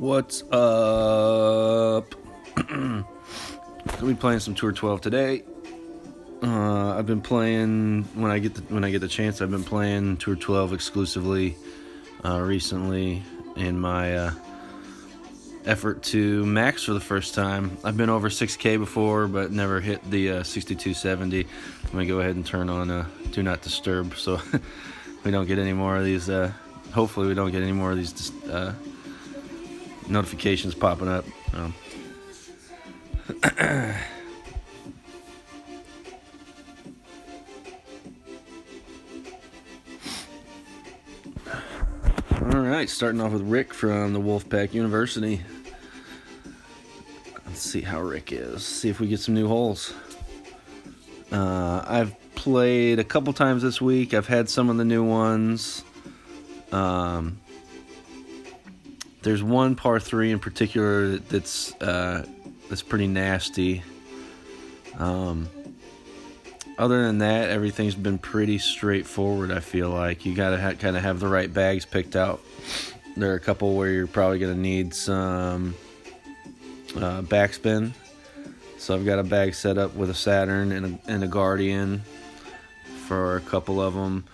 What's up? Gonna be playing some Tour 12 today. I've been playing when I get the chance. I've been playing Tour 12 exclusively recently in my effort to max for the first time. I've been over 6K before, but never hit the 6270. I'm gonna go ahead and turn on Do Not Disturb, so we don't get any more of these. Hopefully, we don't get any more of these notifications popping up. Alright, starting off with Rick from the Wolfpack University. Let's see how Rick is. See if we get some new holes. I've played a couple times this week. I've had some of the new ones. There's one par 3 in particular that's pretty nasty. Other than that, everything's been pretty straightforward. I feel like you gotta kind of have the right bags picked out. There are a couple where you're probably gonna need some backspin. So I've got a bag set up with a Saturn and a Guardian for a couple of them.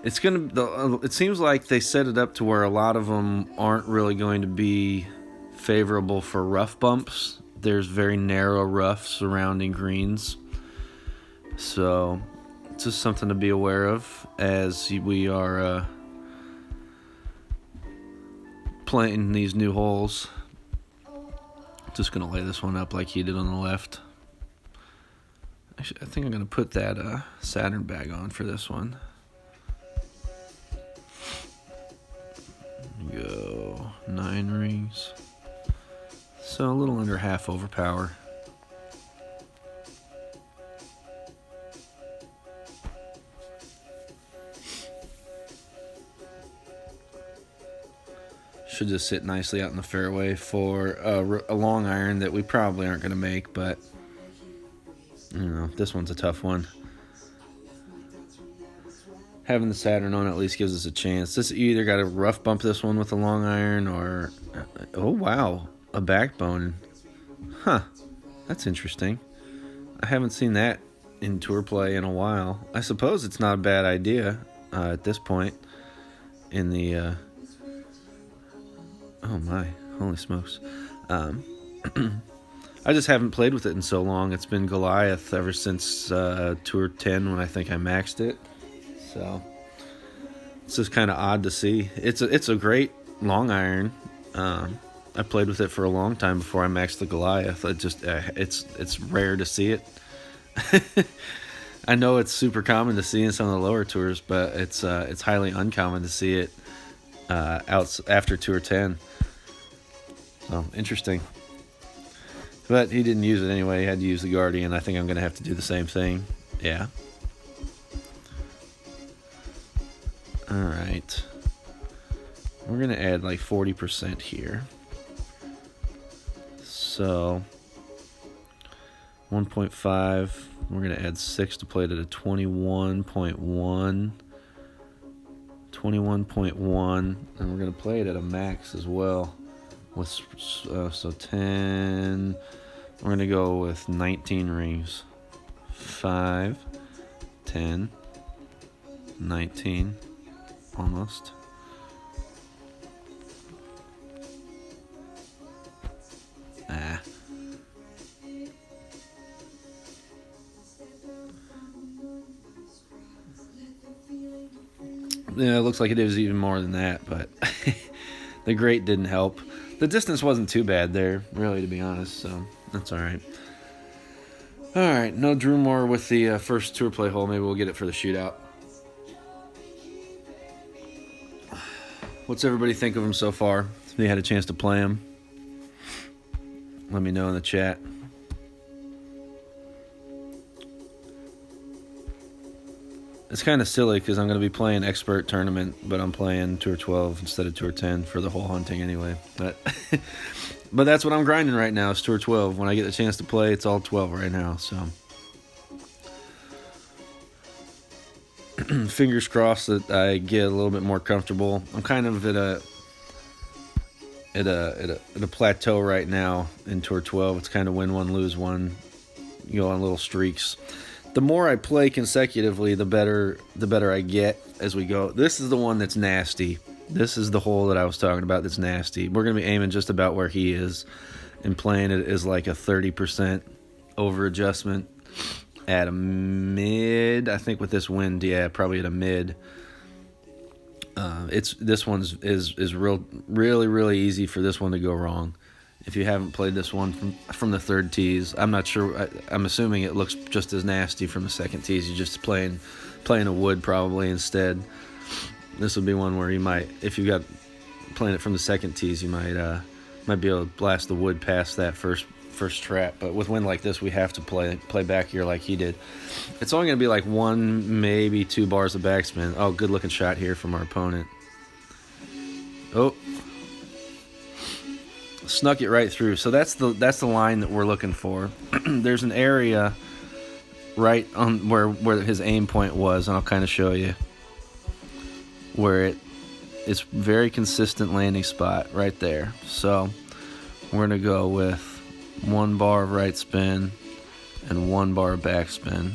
It seems like they set it up to where a lot of them aren't really going to be favorable for rough bumps. There's very narrow rough surrounding greens. So it's just something to be aware of as we are playing these new holes. Just going to lay this one up like he did on the left. Actually, I think I'm going to put that Saturn bag on for this one. Go 9 rings, so a little under half overpower. Should just sit nicely out in the fairway for a long iron that we probably aren't going to make, but you know, this one's a tough one. Having the Saturn on at least gives us a chance. You either got to rough bump this one with a long iron or... oh, wow. A backbone. Huh. That's interesting. I haven't seen that in tour play in a while. I suppose it's not a bad idea at this point in the... oh, my. Holy smokes. I just haven't played with it in so long. It's been Goliath ever since Tour 10 when I think I maxed it. So it's just kind of odd to see. It's a great long iron. I played with it for a long time before I maxed the Goliath. It's rare to see it. I know it's super common to see in some of the lower tours, but it's highly uncommon to see it out after Tour 10. So interesting. But he didn't use it anyway. He had to use the Guardian. I think I'm going to have to do the same thing. Yeah. Alright, we're going to add like 40% here. So 1.5, we're going to add 6 to play it at a 21.1. 21.1, and we're going to play it at a max as well. With so 10, we're going to go with 19 rings. 5, 10, 19. Almost. Yeah, it looks like it is even more than that, but the grate didn't help. The distance wasn't too bad there, really, to be honest, so that's alright. Alright, no Drumore with the first tour play hole. Maybe we'll get it for the shootout. What's everybody think of him so far? If you had a chance to play him, let me know in the chat. It's kind of silly because I'm going to be playing Expert Tournament, but I'm playing Tour 12 instead of Tour 10 for the whole hunting anyway. But but that's what I'm grinding right now is Tour 12. When I get the chance to play, it's all 12 right now. So fingers crossed that I get a little bit more comfortable. I'm kind of at at a plateau right now in Tour 12. It's kind of win one, lose one. You go on little streaks. The more I play consecutively, the better I get as we go. This is the one that's nasty. This is the hole that I was talking about that's nasty. We're going to be aiming just about where he is and playing it as like a 30% over adjustment at a mid. I think with this wind, yeah, probably at a mid. This one's is really easy for this one to go wrong. If you haven't played this one from the third tees, I'm not sure. I'm assuming it looks just as nasty from the second tees. You're just playing a wood probably instead. This would be one where you might, if you got playing it from the second tees, you might be able to blast the wood past that first trap. But with wind like this, we have to play back here like he did. It's only going to be like 1, maybe 2 bars of backspin. Oh, good looking shot here from our opponent. Oh, snuck it right through. So that's the line that we're looking for. There's an area right on where his aim point was, and I'll kind of show you where it's very consistent landing spot right there. So we're gonna go with 1 bar of right spin and 1 bar of backspin,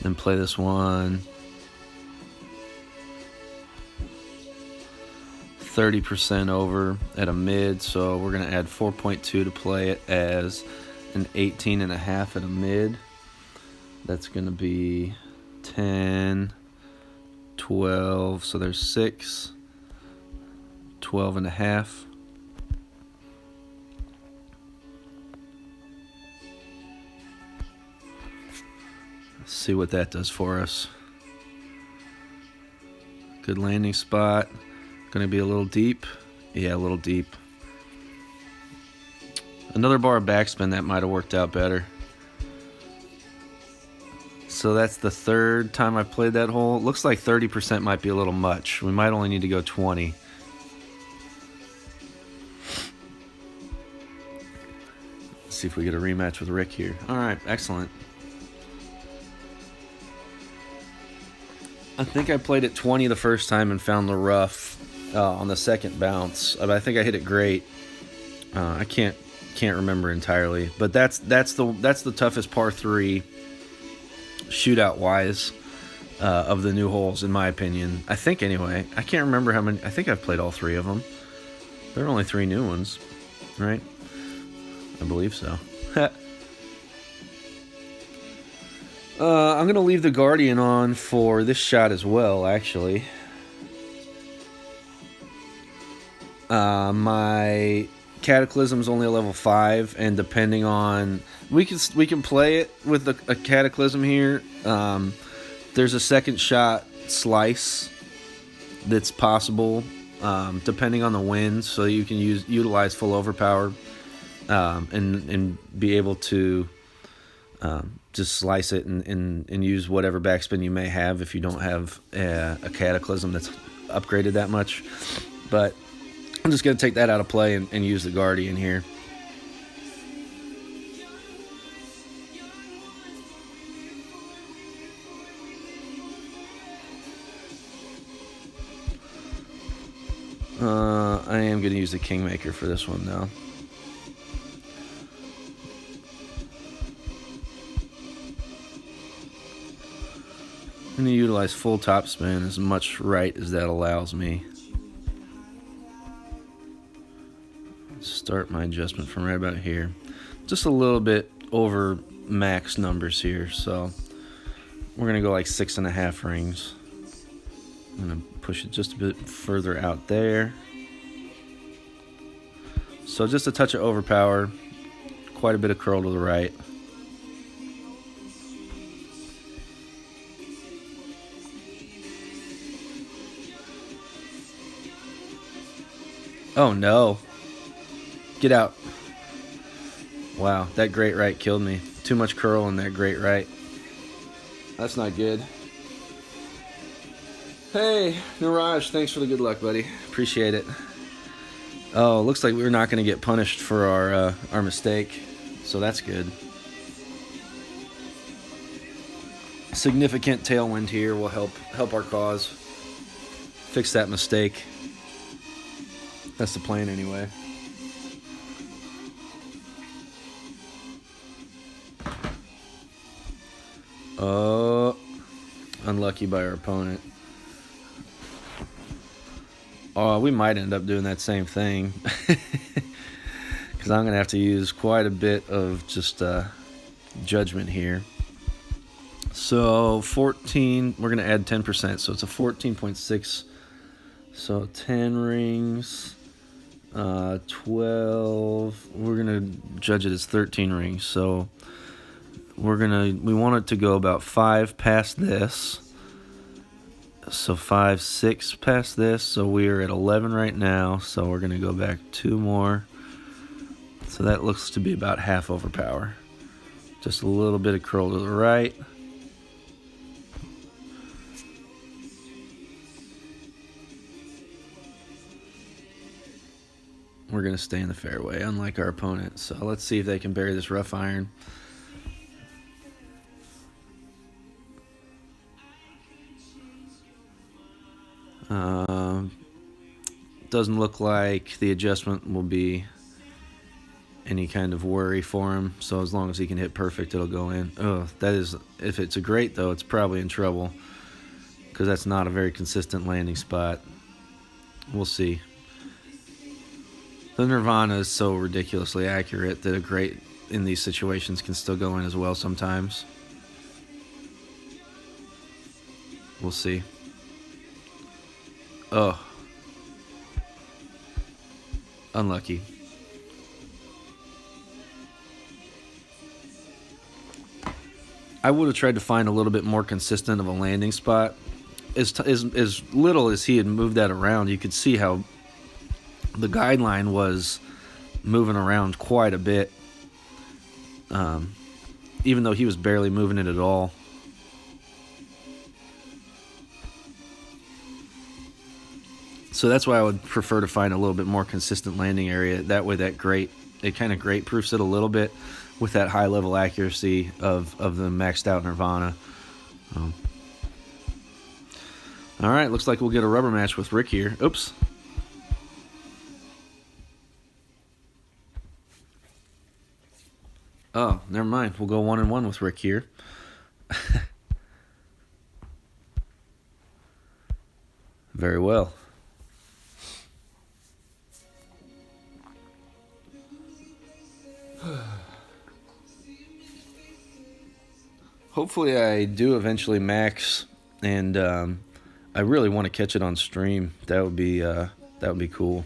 then play this one 30% over at a mid. So we're gonna add 4.2 to play it as an 18.5 at a mid. That's gonna be 10, 12, so there's 6, 12.5. Let's see what that does for us. Good landing spot. Gonna be a little deep. Yeah, a little deep. Another bar of backspin, that might have worked out better. So that's the third time I've played that hole. Looks like 30% might be a little much. We might only need to go 20. Let's see if we get a rematch with Rick here. All right, excellent. I think I played it 20 the first time and found the rough on the second bounce. I think I hit it great. I can't remember entirely, but that's the toughest par 3 shootout wise of the new holes, in my opinion. I think anyway. I can't remember how many. I think I've played all 3 of them. There are only 3 new ones, right? I believe so. I'm gonna leave the Guardian on for this shot as well, actually. My Cataclysm's only a level 5, and depending on we can play it with a Cataclysm here. There's a second shot slice that's possible, depending on the wind, so you can utilize full overpower and be able to just slice it and use whatever backspin you may have if you don't have a Cataclysm that's upgraded that much. But I'm just going to take that out of play and use the Guardian here. I am going to use the Kingmaker for this one, though. I'm going to utilize full topspin as much right as that allows me. Start my adjustment from right about here. Just a little bit over max numbers here, so we're going to go like 6.5 rings. I'm going to push it just a bit further out there. So just a touch of overpower, quite a bit of curl to the right. Oh no. Get out. Wow, that great right killed me. Too much curl in that great right. That's not good. Hey, Niraj, thanks for the good luck, buddy. Appreciate it. Oh, looks like we're not going to get punished for our mistake, so that's good. Significant tailwind here will help our cause. Fix that mistake. That's the plan anyway. Oh, unlucky by our opponent. Oh, we might end up doing that same thing. Because I'm going to have to use quite a bit of just judgment here. So 14, we're going to add 10%. So it's a 14.6. So 10 rings, 12. We're going to judge it as 13 rings. So we want it to go about 5 past this. So 5, 6 past this. So we are at 11 right now. So we're going to go back 2 more. So that looks to be about half overpower. Just a little bit of curl to the right. We're going to stay in the fairway, unlike our opponent. So let's see if they can bury this rough iron. Doesn't look like the adjustment will be any kind of worry for him. So as long as he can hit perfect, it'll go in. Oh, that is, if it's a great though, it's probably in trouble because that's not a very consistent landing spot. We'll see. The Nirvana is so ridiculously accurate that a great in these situations can still go in as well sometimes. We'll see. Oh. Unlucky. I would have tried to find a little bit more consistent of a landing spot. As little as he had moved that around, you could see how the guideline was moving around quite a bit, even though he was barely moving it at all. So that's why I would prefer to find a little bit more consistent landing area. That way it kind of great proofs it a little bit with that high level accuracy of the maxed out Nirvana. All right, looks like we'll get a rubber match with Rick here. Oops. Oh, never mind. We'll go 1-1 with Rick here. Very well. Hopefully I do eventually max, and I really want to catch it on stream. That would be cool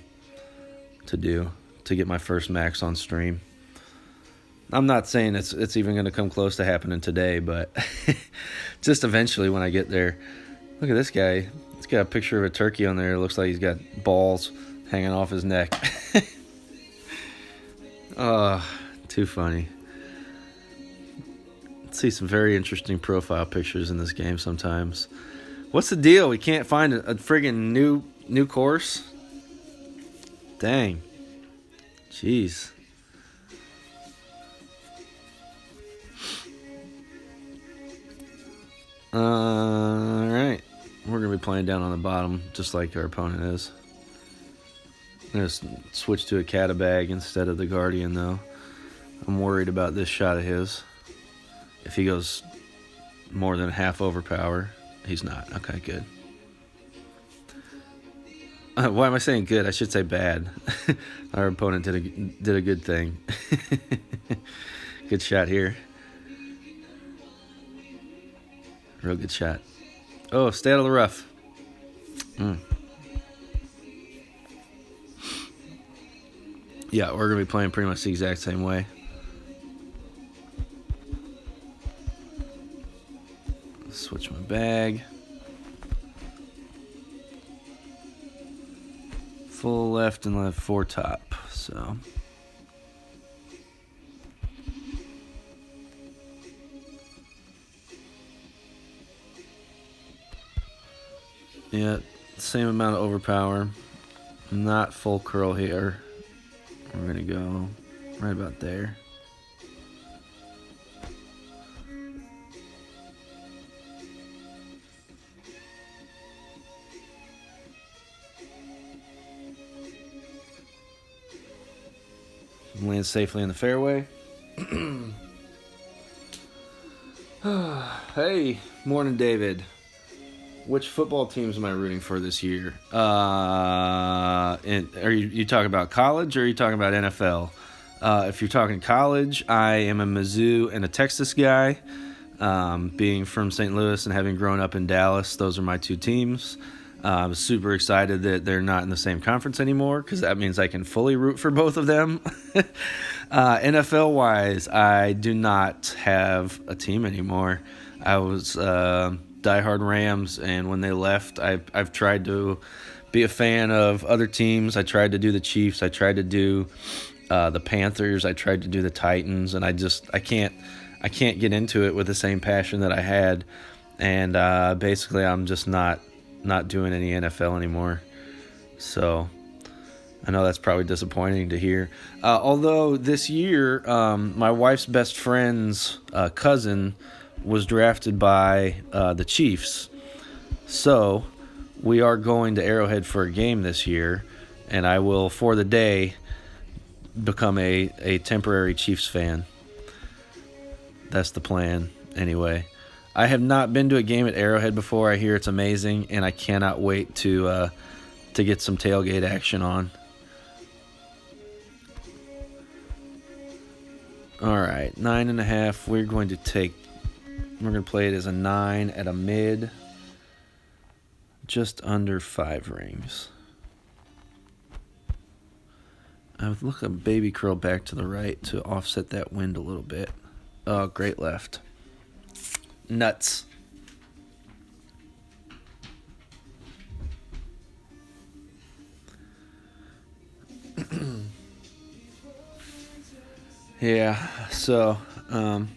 to do, to get my first max on stream. I'm not saying it's even going to come close to happening today, but just eventually when I get there. Look at this guy. He's got a picture of a turkey on there. It looks like he's got balls hanging off his neck. Oh, too funny. See some very interesting profile pictures in this game sometimes. What's the deal? We can't find a friggin' new course? Dang. Jeez. Alright. We're going to be playing down on the bottom just like our opponent is. I'm going to switch to a Catabag instead of the Guardian though. I'm worried about this shot of his. If he goes more than half overpower, he's not. Okay, good. Why am I saying good? I should say bad. Our opponent did a good thing. Good shot here. Real good shot. Oh, stay out of the rough. Yeah, we're going to be playing pretty much the exact same way. Switch my bag. Full left and left 4 top. So yeah, same amount of overpower. Not full curl here. We're gonna go right about there. Land safely in the fairway. Hey, morning, David. Which football teams am I rooting for this year? And are you talking about college or are you talking about NFL? If you're talking college, I am a Mizzou and a Texas guy. Being from St. Louis and having grown up in Dallas, those are my two teams. I'm super excited that they're not in the same conference anymore because that means I can fully root for both of them. NFL-wise, I do not have a team anymore. I was diehard Rams, and when they left, I've tried to be a fan of other teams. I tried to do the Chiefs. I tried to do the Panthers. I tried to do the Titans, and I can't get into it with the same passion that I had. And basically, I'm just not doing any NFL anymore. So I know that's probably disappointing to hear. Although this year, my wife's best friend's cousin was drafted by the Chiefs. So we are going to Arrowhead for a game this year, and I will, for the day, become a temporary Chiefs fan. That's the plan, anyway. I have not been to a game at Arrowhead before. I hear it's amazing, and I cannot wait to get some tailgate action on. All right, 9.5. We're going to play it as a 9 at a mid, just under 5 rings. I would look a baby curl back to the right to offset that wind a little bit. Oh, great left. Nuts. Yeah, so I'm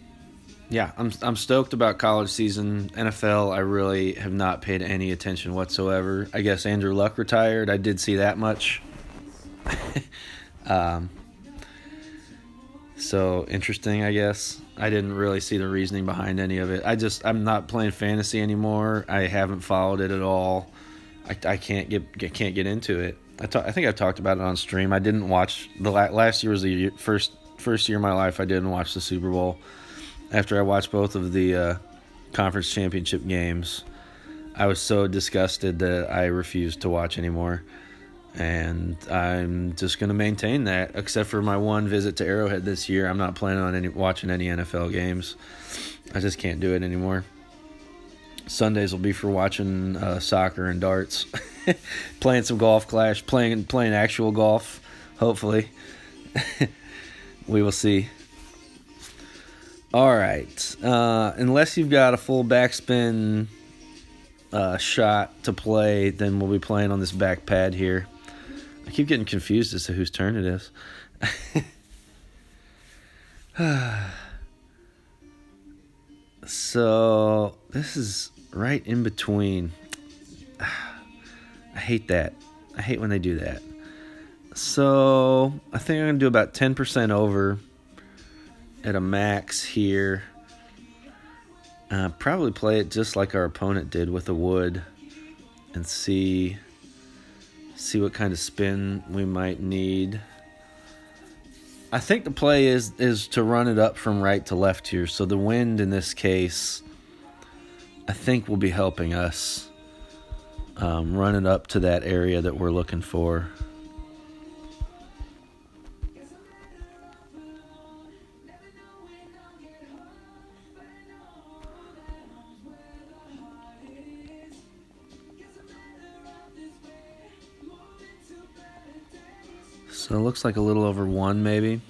stoked about college season. NFL, I really have not paid any attention whatsoever. I guess Andrew Luck retired. I did see that much. So interesting, I guess. I didn't really see the reasoning behind any of it. I'm not playing fantasy anymore. I haven't followed it at all. I can't get into it. I think I've talked about it on stream. I didn't watch last year was the first year of my life I didn't watch the Super Bowl. After I watched both of the conference championship games, I was so disgusted that I refused to watch anymore. And I'm just going to maintain that, except for my one visit to Arrowhead this year. I'm not planning on watching any NFL games. I just can't do it anymore. Sundays will be for watching soccer and darts, playing some golf clash, playing actual golf, hopefully. We will see. All right. Unless you've got a full backspin shot to play, then we'll be playing on this back pad here. I keep getting confused as to whose turn it is. So this is right in between. I hate that. I hate when they do that. So I think I'm going to do about 10% over at a max here. Probably play it just like our opponent did with the wood and see what kind of spin we might need. I think the play is to run it up from right to left here. So the wind in this case, I think, will be helping us run it up to that area that we're looking for. So it looks like a little over 1 maybe.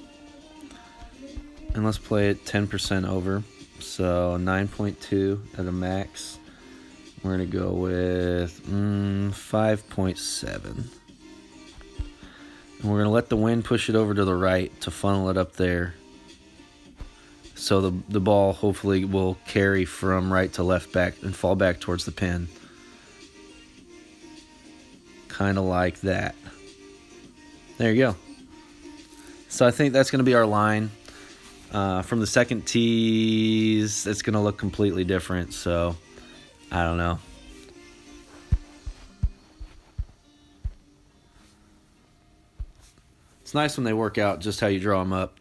And let's play it 10% over. So 9.2 at a max. We're going to go with 5.7. And we're going to let the wind push it over to the right to funnel it up there. So the ball hopefully will carry from right to left back and fall back towards the pin. Kind of like that. There you go. So I think that's going to be our line. From the second tees, it's going to look completely different. So I don't know. It's nice when they work out just how you draw them up.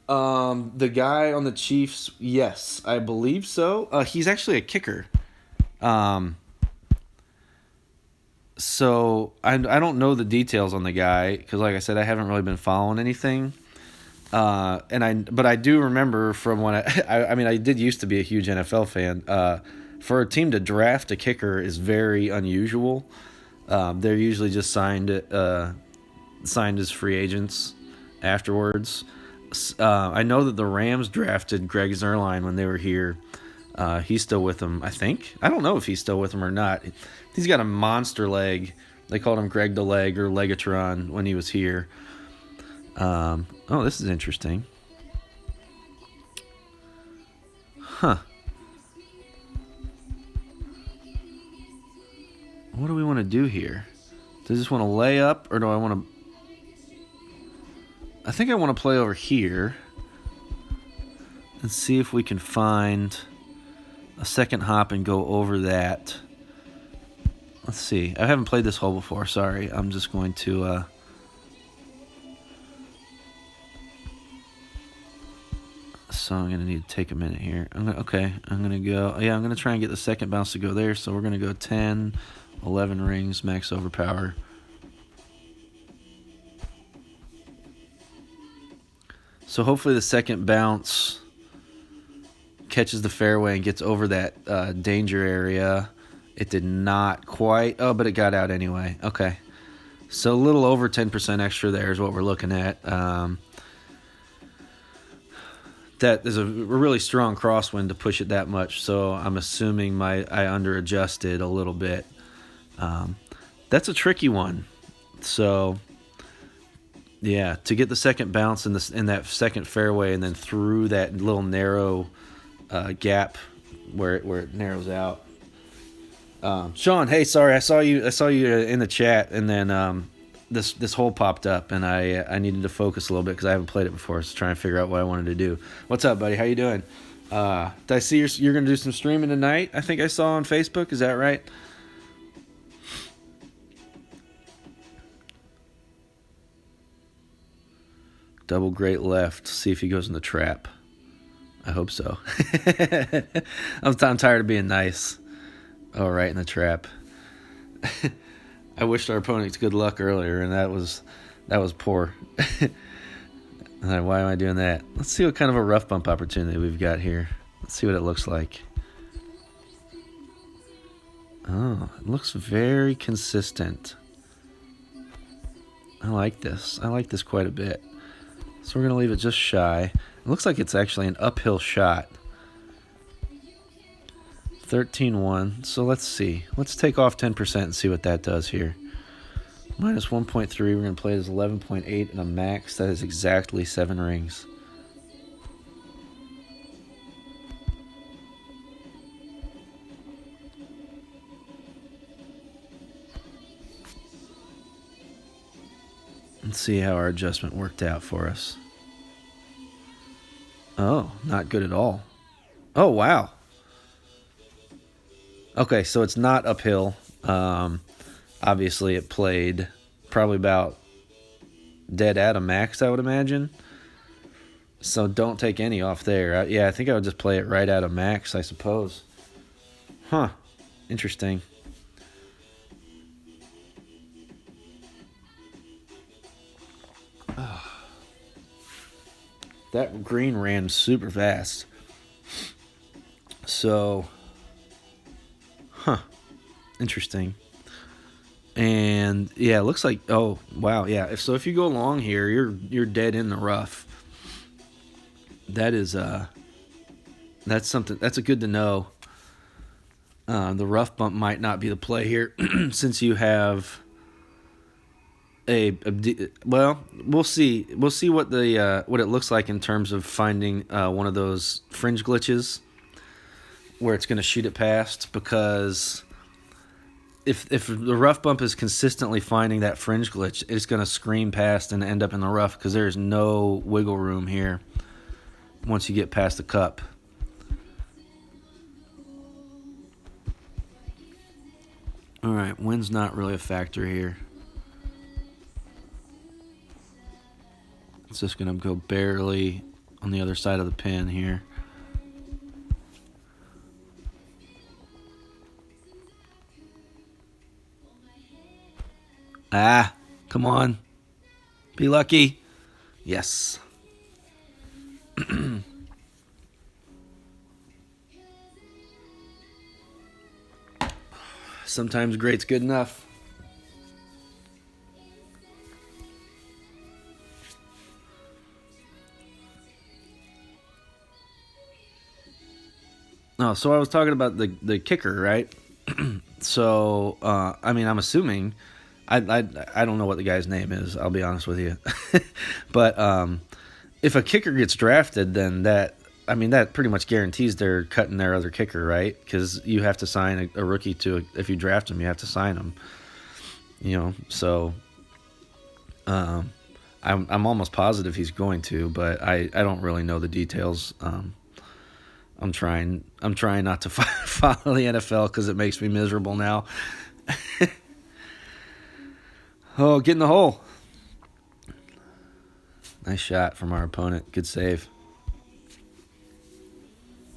The guy on the Chiefs, yes, I believe so. He's actually a kicker. So I don't know the details on the guy because, like I said, I haven't really been following anything. But I do remember from when I mean, I did used to be a huge NFL fan. For a team to draft a kicker is very unusual. They're usually just signed as free agents afterwards. I know that the Rams drafted Greg Zuerlein when they were here. He's still with them, I think. I don't know if he's still with them or not. He's got a monster leg. They called him Greg the Leg or Legatron when he was here. Oh, this is interesting. Huh. What do we want to do here? Do I just want to lay up, or do I want to... I think I want to play over here and see if we can find a second hop and go over that. Let's see. I haven't played this hole before. Sorry. I'm just going to... So I'm going to need to take a minute here. I'm going to go... Yeah, I'm going to try and get the second bounce to go there. So we're going to go 10, 11 rings, max overpower. So hopefully the second bounce catches the fairway and gets over that danger area. It did not quite. Oh, but it got out anyway. Okay. So a little over 10% extra there is what we're looking at. That is a really strong crosswind to push it that much. So I'm assuming I under-adjusted a little bit. That's a tricky one. So... yeah, to get the second bounce in that second fairway and then through that little narrow gap where it narrows out. Sean, hey, sorry, I saw you in the chat, and then this hole popped up, and I needed to focus a little bit because I haven't played it before, so trying to figure out what I wanted to do. What's up, buddy? How you doing? Did I see you're going to do some streaming tonight? I think I saw on Facebook. Is that right? Double great left. See if he goes in the trap. I hope so. I'm tired of being nice. Oh, right in the trap. I wished our opponents good luck earlier, and that was poor. Why am I doing that? Let's see what kind of a rough bump opportunity we've got here. Let's see what it looks like. Oh, it looks very consistent. I like this. I like this quite a bit. So we're going to leave it just shy. It looks like it's actually an uphill shot. 13-1. So let's see. Let's take off 10% and see what that does here. Minus 1.3. We're going to play it as 11.8 and a max. That is exactly 7 rings. Let's see how our adjustment worked out for us. Oh, not good at all. Oh, wow. Okay, so it's not uphill. Obviously, it played probably about dead at a max, I would imagine. So don't take any off there. I think I would just play it right at a max, I suppose. Huh. Interesting. That green ran super fast. So, interesting. And yeah, it looks like, oh wow, yeah. If you go along here, you're dead in the rough. That is that's something that's a good to know. The rough bump might not be the play here, since you have well, we'll see what it looks like in terms of finding one of those fringe glitches where it's going to shoot it past, because if the rough bump is consistently finding that fringe glitch, it's going to scream past and end up in the rough, because there's no wiggle room here once you get past the cup. All right, wind's not really a factor here. It's just going to go barely on the other side of the pin here. Ah, come on. Be lucky. Yes. Sometimes great's good enough. Oh, so I was talking about the kicker, right? So, I mean, I'm assuming, I don't know what the guy's name is. I'll be honest with you, but if a kicker gets drafted, then that pretty much guarantees they're cutting their other kicker, right? Because you have to sign a rookie if you draft him, you have to sign him. So I'm almost positive he's going to, but I don't really know the details. I'm trying not to follow the NFL because it makes me miserable now. Oh, get in the hole. Nice shot from our opponent. Good save.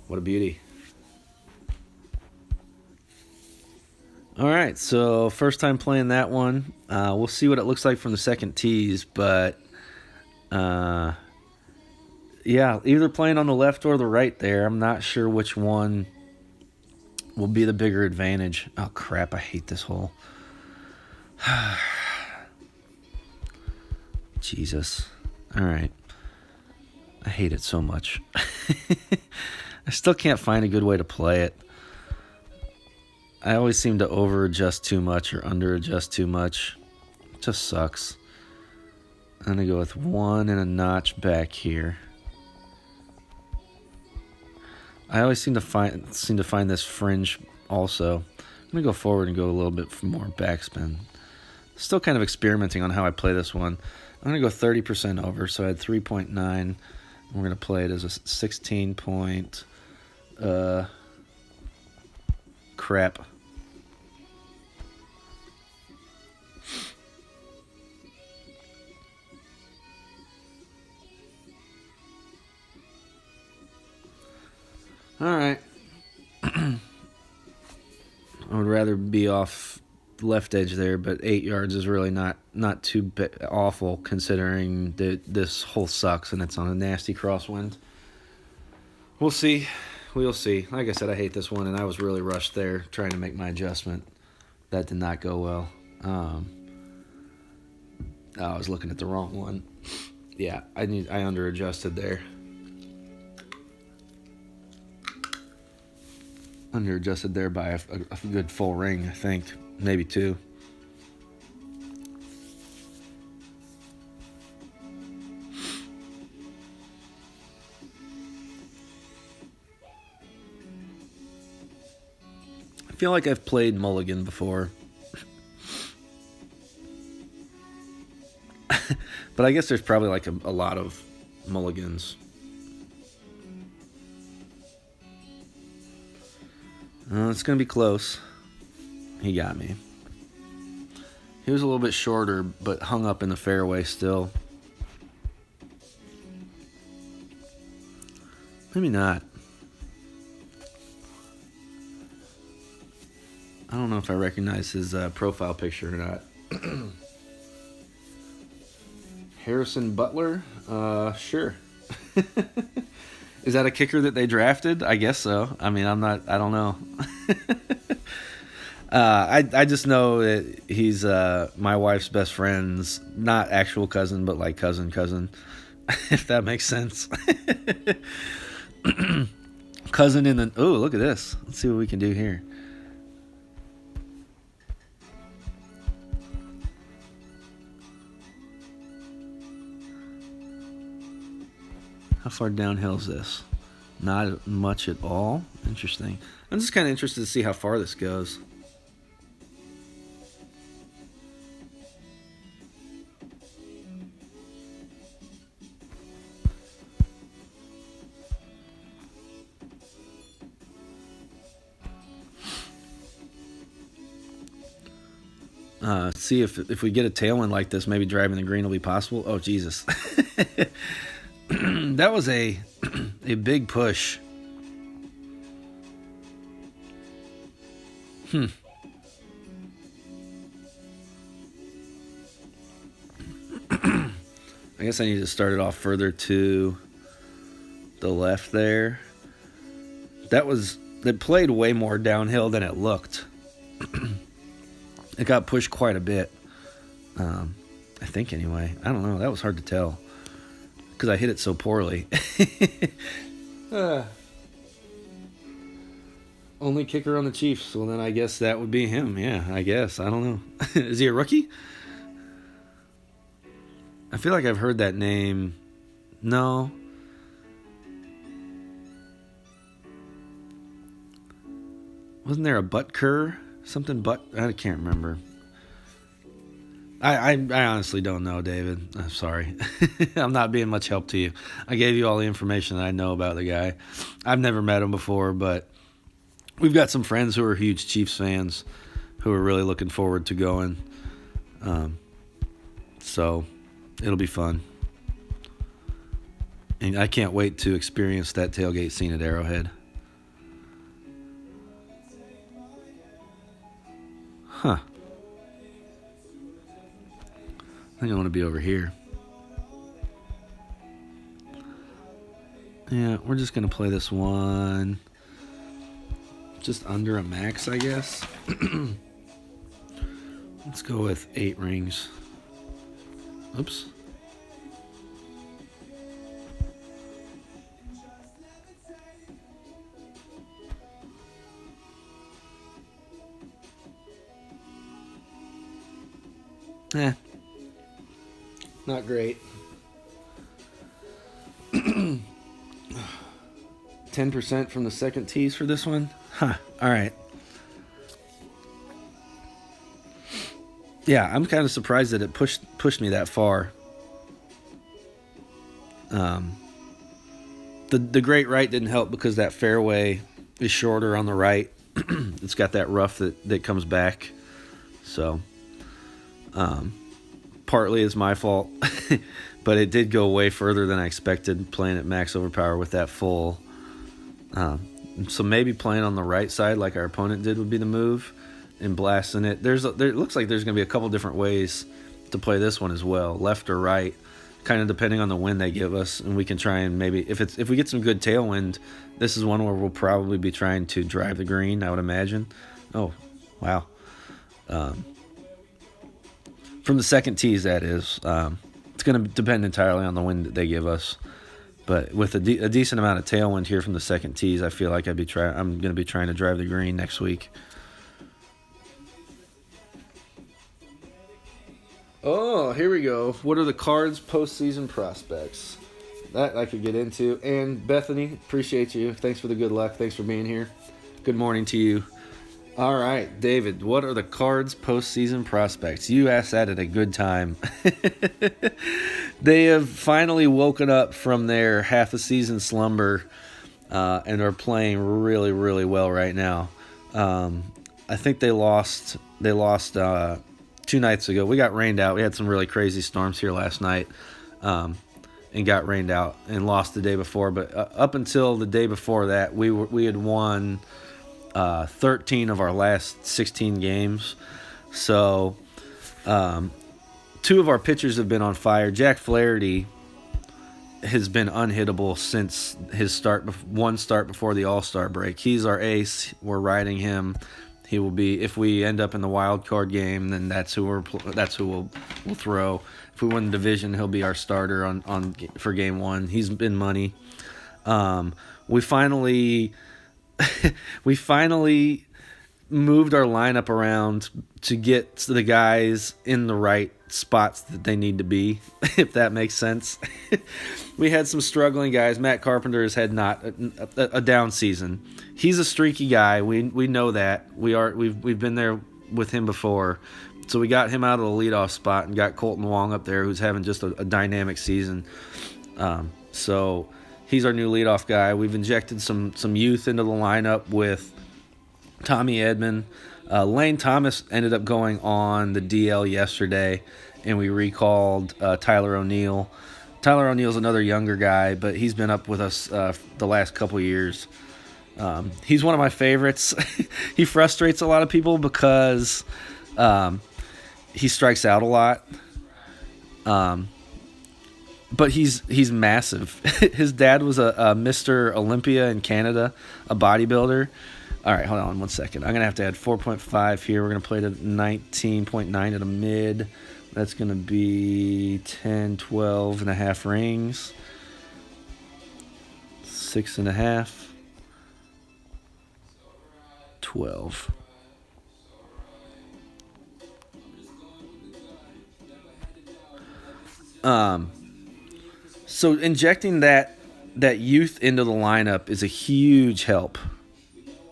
What a beauty. All right, so first time playing that one. We'll see what it looks like from the second tees, but yeah, either playing on the left or the right there. I'm not sure which one will be the bigger advantage. Oh, crap, I hate this hole. Jesus. All right. I hate it so much. I still can't find a good way to play it. I always seem to over-adjust too much or under-adjust too much. It just sucks. I'm going to go with 1 and a notch back here. I always seem to find this fringe also. I'm going to go forward and go a little bit more backspin. Still kind of experimenting on how I play this one. I'm going to go 30% over, so I had 3.9. We're going to play it as a 16 point crap. All right. I would rather be off left edge there, but 8 yards is really not too awful considering that this hole sucks and it's on a nasty crosswind. We'll see. We'll see. Like I said, I hate this one, and I was really rushed there trying to make my adjustment. That did not go well. I was looking at the wrong one. Yeah, I under adjusted there. Under adjusted there by a good full ring, I think. Maybe 2. I feel like I've played Mulligan before. But I guess there's probably like a lot of Mulligans. It's going to be close. He got me. He was a little bit shorter, but hung up in the fairway still. Maybe not. I don't know if I recognize his profile picture or not. Harrison Butler? Sure. Is that a kicker that they drafted? I guess so. I mean, I don't know. I just know that he's my wife's best friend's, not actual cousin, but like cousin, if that makes sense. Cousin in the... Oh, look at this. Let's see what we can do here. How far downhill is this? Not much at all. Interesting. I'm just kind of interested to see how far this goes. See if we get a tailwind like this, maybe driving the green will be possible. Oh, Jesus. that was a big push. I guess I need to start it off further to the left there. It played way more downhill than it looked. It got pushed quite a bit. I think anyway. I don't know. That was hard to tell because I hit it so poorly. Only kicker on the Chiefs. Well, then I guess that would be him. Yeah, I guess. I don't know. Is he a rookie? I feel like I've heard that name. No. Wasn't there a Butker? Something I can't remember. I honestly don't know, David. I'm sorry. I'm not being much help to you. I gave you all the information that I know about the guy. I've never met him before, but we've got some friends who are huge Chiefs fans who are really looking forward to going. So it'll be fun. And I can't wait to experience that tailgate scene at Arrowhead. Huh. I think I want to be over here. Yeah, we're just going to play this one just under a max, I guess. Let's go with 8 rings. Oops. Not great. 10% from the second tees for this one? Huh. All right. Yeah, I'm kind of surprised that it pushed me that far. The great right didn't help because that fairway is shorter on the right. It's got that rough that comes back. So, partly is my fault, but it did go way further than I expected playing at max overpower with that full. So maybe playing on the right side like our opponent did would be the move and blasting it. It looks like there's going to be a couple different ways to play this one as well, left or right, kind of depending on the wind they give us, and we can try and maybe if we get some good tailwind, this is one where we'll probably be trying to drive the green, I would imagine. Oh, wow. From the second tees, that is. It's going to depend entirely on the wind that they give us. But with a decent amount of tailwind here from the second tees, I feel like I'm going to be trying to drive the green next week. Oh, here we go. What are the Cards' postseason prospects? That I could get into. And Bethany, appreciate you. Thanks for the good luck. Thanks for being here. Good morning to you. All right, David, what are the Cards' postseason prospects? You asked that at a good time. They have finally woken up from their half-a-season slumber and are playing really, really well right now. I think they lost 2 nights ago. We got rained out. We had some really crazy storms here last night and got rained out and lost the day before. But up until the day before that, we had won 13 of our last 16 games. So 2 of our pitchers have been on fire. Jack Flaherty has been unhittable since his one start before the All-Star break. He's our ace. We're riding him. He will be, if we end up in the wild card game, then that's who we'll throw. If we win the division, he'll be our starter for game 1. He's been money. We finally moved our lineup around to get the guys in the right spots that they need to be, if that makes sense. We had some struggling guys. Matt Carpenter has had not a down season. He's a streaky guy. We know that. We've been there with him before. So we got him out of the leadoff spot and got Colton Wong up there, who's having just a dynamic season. So he's our new leadoff guy. We've injected some youth into the lineup with Tommy Edman. Lane Thomas ended up going on the DL yesterday, and we recalled Tyler O'Neill. Tyler O'Neill's another younger guy, but he's been up with us the last couple years. He's one of my favorites. He frustrates a lot of people because he strikes out a lot. But he's massive. His dad was a Mr. Olympia in Canada, a bodybuilder. All right, hold on 1 second. I'm going to have to add 4.5 here. We're going to play to 19.9 at a mid. That's going to be 10, 12 and a half rings. 6 and a half. 12. So injecting that youth into the lineup is a huge help.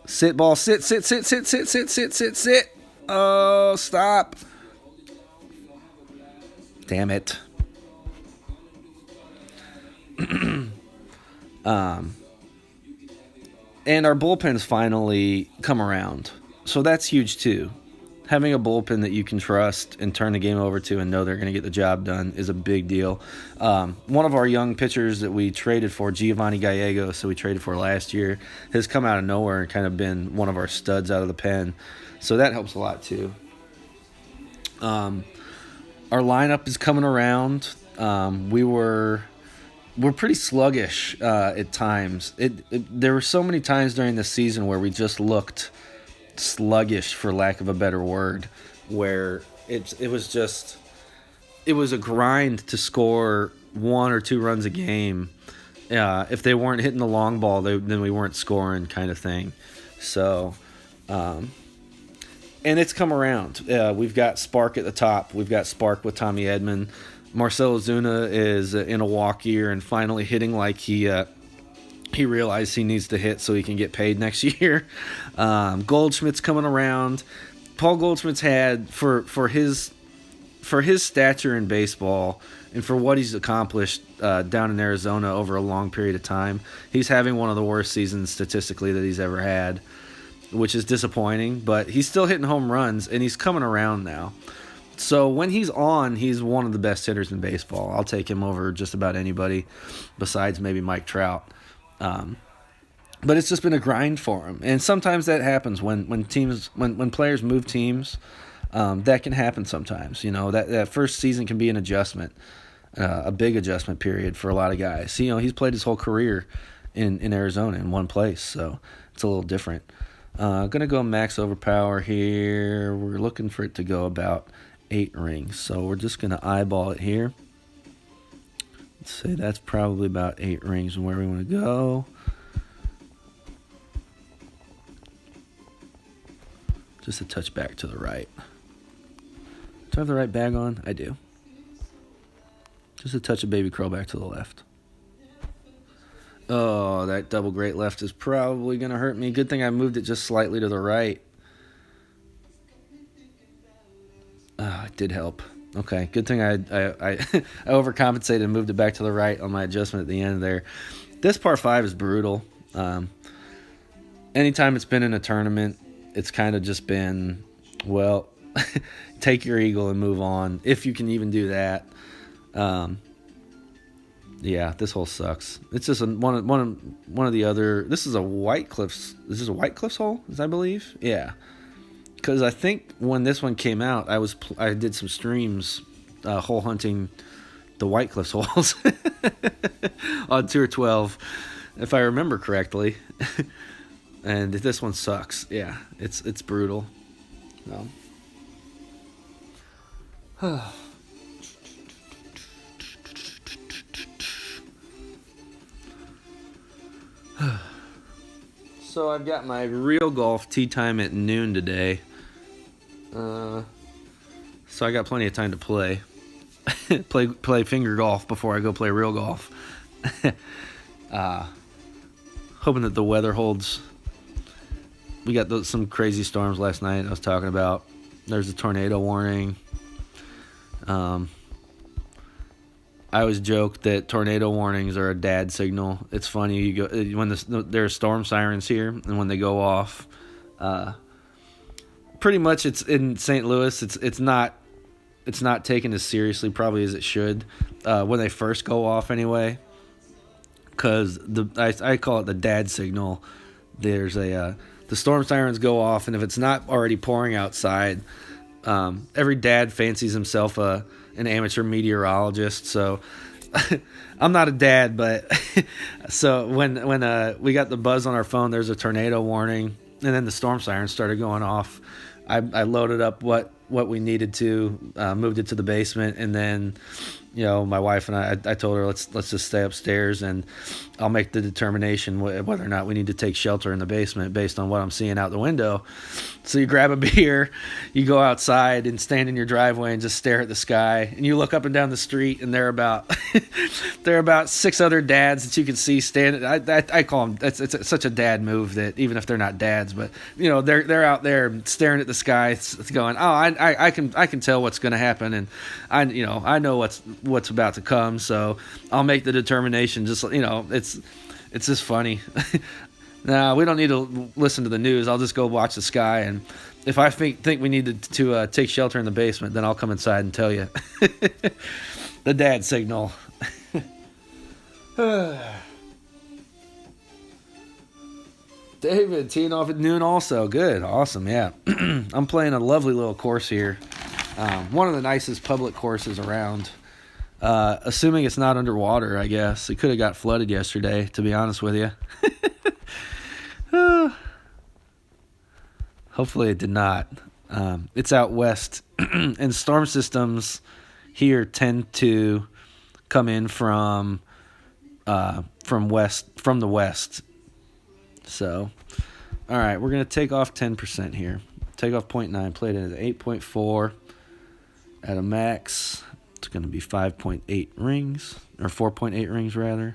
Sit, ball, sit. Oh, stop. Damn it. And our bullpen's finally come around. So that's huge too. Having a bullpen that you can trust and turn the game over to and know they're going to get the job done is a big deal. One of our young pitchers that we traded for, Giovanni Gallegos, so we traded for last year, has come out of nowhere and kind of been one of our studs out of the pen. So that helps a lot too. Our lineup is coming around. We're pretty sluggish at times. There were so many times during the season where we just looked sluggish, for lack of a better word, where it was a grind to score 1 or 2 runs a game. If they weren't hitting the long ball, then we weren't scoring, kind of thing. So, and it's come around. We've got spark at the top. We've got spark with Tommy Edman. Marcell Ozuna is in a walk year and finally hitting like he realized he needs to hit so he can get paid next year. Goldschmidt's coming around. Paul Goldschmidt's had for his stature in baseball and for what he's accomplished down in Arizona over a long period of time, he's having one of the worst seasons statistically that he's ever had, which is disappointing. But he's still hitting home runs and he's coming around now. So when he's on, he's one of the best hitters in baseball. I'll take him over just about anybody besides maybe Mike Trout. But it's just been a grind for him, and sometimes that happens when players move teams. That can happen sometimes. You know, that first season can be an adjustment, a big adjustment period for a lot of guys. You know, he's played his whole career in Arizona in one place, so it's a little different. Gonna go max overpower here. We're looking for it to go about 8 rings, so we're just gonna eyeball it here. Let's say that's probably about 8 rings and where we want to go. Just a touch back to the right. Do I have the right bag on? I do. Just a touch of baby curl back to the left. Oh, that double great left is probably going to hurt me. Good thing I moved it just slightly to the right. It did help. Okay, good thing I overcompensated and moved it back to the right on my adjustment at the end there. This par 5 is brutal. Anytime it's been in a tournament, it's kind of just been, well, take your eagle and move on, if you can even do that. Yeah, this hole sucks. It's just one of the other. This is a White Cliffs. This is a White Cliffs hole, I believe. Yeah. Because I think when this one came out, I did some streams hole hunting the White Cliffs holes on Tour 12, if I remember correctly. And this one sucks. Yeah, it's brutal. No. So I've got my real golf tee time at noon today. So I got plenty of time to play finger golf before I go play real golf. Hoping that the weather holds. We got some crazy storms last night I was talking about. There's a tornado warning. I always joke that tornado warnings are a dad signal. It's funny, you go when there are storm sirens here, and when they go off, pretty much it's in St. Louis. It's not it's not taken as seriously probably as it should when they first go off anyway. Because I call it the dad signal. There's the storm sirens go off, and if it's not already pouring outside, every dad fancies himself an amateur meteorologist. So I'm not a dad, but so when we got the buzz on our phone, there's a tornado warning, and then the storm sirens started going off. I loaded up what we needed to, moved it to the basement, and then, my wife and I told her let's just stay upstairs, and I'll make the determination whether or not we need to take shelter in the basement based on what I'm seeing out the window. So you grab a beer, you go outside and stand in your driveway and just stare at the sky, and you look up and down the street, and there are about 6 other dads that you can see standing. I call them, it's such a dad move that even if they're not dads, but they're out there staring at the sky, it's going, oh, I can tell what's going to happen, and I know what's about to come, so I'll make the determination. Just it's just funny. No, we don't need to listen to the news. I'll just go watch the sky, and if I think we need to take shelter in the basement, then I'll come inside and tell you. The dad signal. David, teeing off at noon also. Good. Awesome, yeah. I'm playing a lovely little course here. One of the nicest public courses around. Assuming it's not underwater, I guess. It could have got flooded yesterday, to be honest with you. Hopefully it did not. It's out west, and storm systems here tend to come in from the west. So, all right, we're going to take off 10% here. Take off 0.9, played it at 8.4 at a max. It's going to be 5.8 rings, or 4.8 rings rather.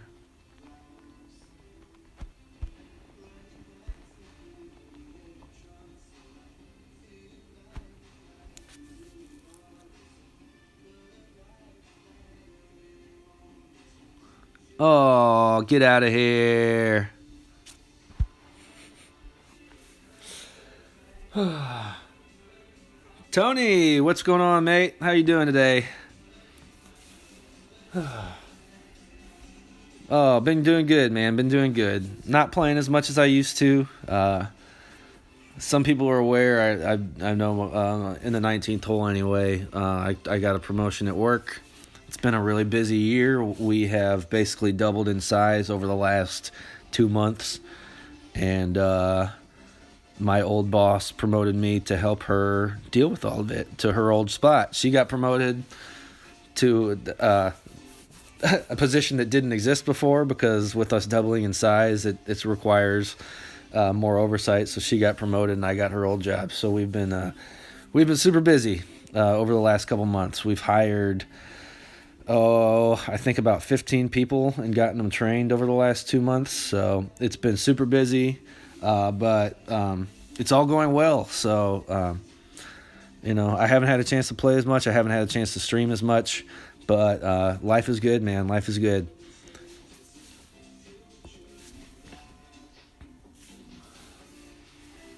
Oh, get out of here. Tony, what's going on, mate? How you doing today? Oh, been doing good, man. Been doing good. Not playing as much as I used to. Some people are aware. I know in the 19th hole anyway. I got a promotion at work. It's been a really busy year. We have basically doubled in size over the last 2 months, and my old boss promoted me to help her deal with all of it to her old spot. She got promoted to a position that didn't exist before, because with us doubling in size, it requires more oversight. So she got promoted, and I got her old job. So we've been super busy over the last couple months. We've hired I think about 15 people and gotten them trained over the last 2 months. So it's been super busy, but it's all going well. So I haven't had a chance to play as much. I haven't had a chance to stream as much. But life is good, man. Life is good.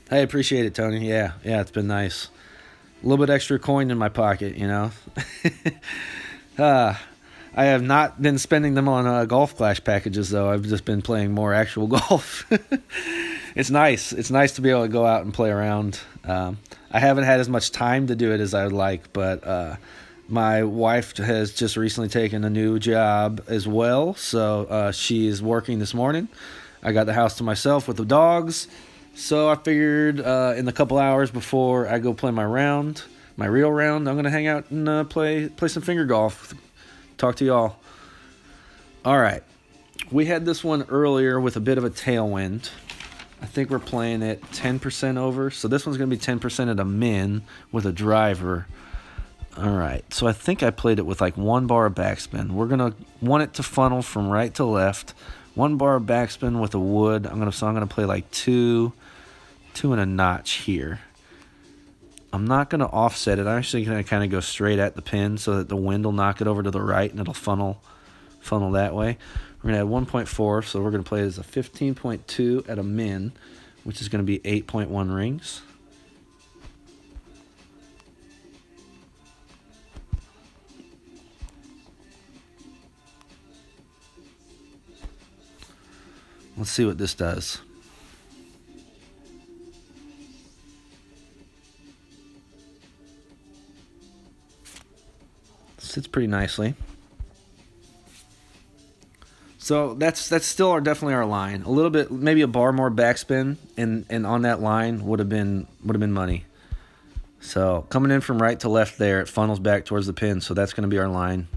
I appreciate it, Tony. Yeah, it's been nice. A little bit extra coin in my pocket, I have not been spending them on Golf Clash packages, though. I've just been playing more actual golf. It's nice. It's nice to be able to go out and play around. I haven't had as much time to do it as I would like, but my wife has just recently taken a new job as well, so she's working this morning. I got the house to myself with the dogs, so I figured in the couple hours before I go play my real round, I'm going to hang out and play some finger golf, talk to y'all. All right, we had this one earlier with a bit of a tailwind. I think we're playing it 10% over, so this one's going to be 10% at a min with a driver. All right, so I think I played it with like 1 bar of backspin. We're going to want it to funnel from right to left. 1 bar of backspin with a wood. I'm going to play like 2 and a notch here. I'm not going to offset it. I'm actually going to kind of go straight at the pin so that the wind will knock it over to the right and it'll funnel that way. We're going to add 1.4, so we're going to play it as a 15.2 at a min, which is going to be 8.1 rings. Let's see what this does. Sits pretty nicely. So that's still definitely our line. A little bit, maybe a bar more backspin, and on that line would have been money. So coming in from right to left there, it funnels back towards the pin. So that's going to be our line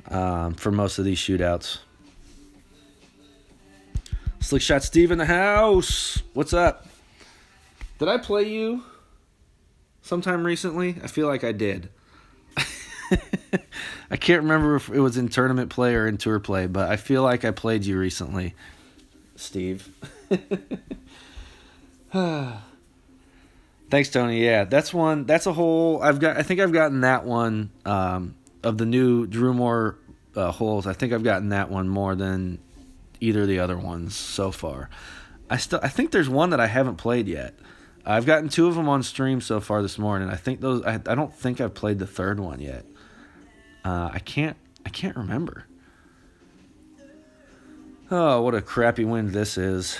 for most of these shootouts. Slick Shot Steve in the house. What's up? Did I play you sometime recently? I feel like I did. I can't remember if it was in tournament play or in tour play, but I feel like I played you recently, Steve. Thanks, Tony. Yeah, that's one. That's a whole. I think I've gotten that one of the new Drumore holes. I think I've gotten that one more than either of the other ones so far. I think there's one that I haven't played yet. I've gotten 2 of them on stream so far this morning. I think those. I don't think I've played the third one yet. I can't remember. Oh, what a crappy wind this is.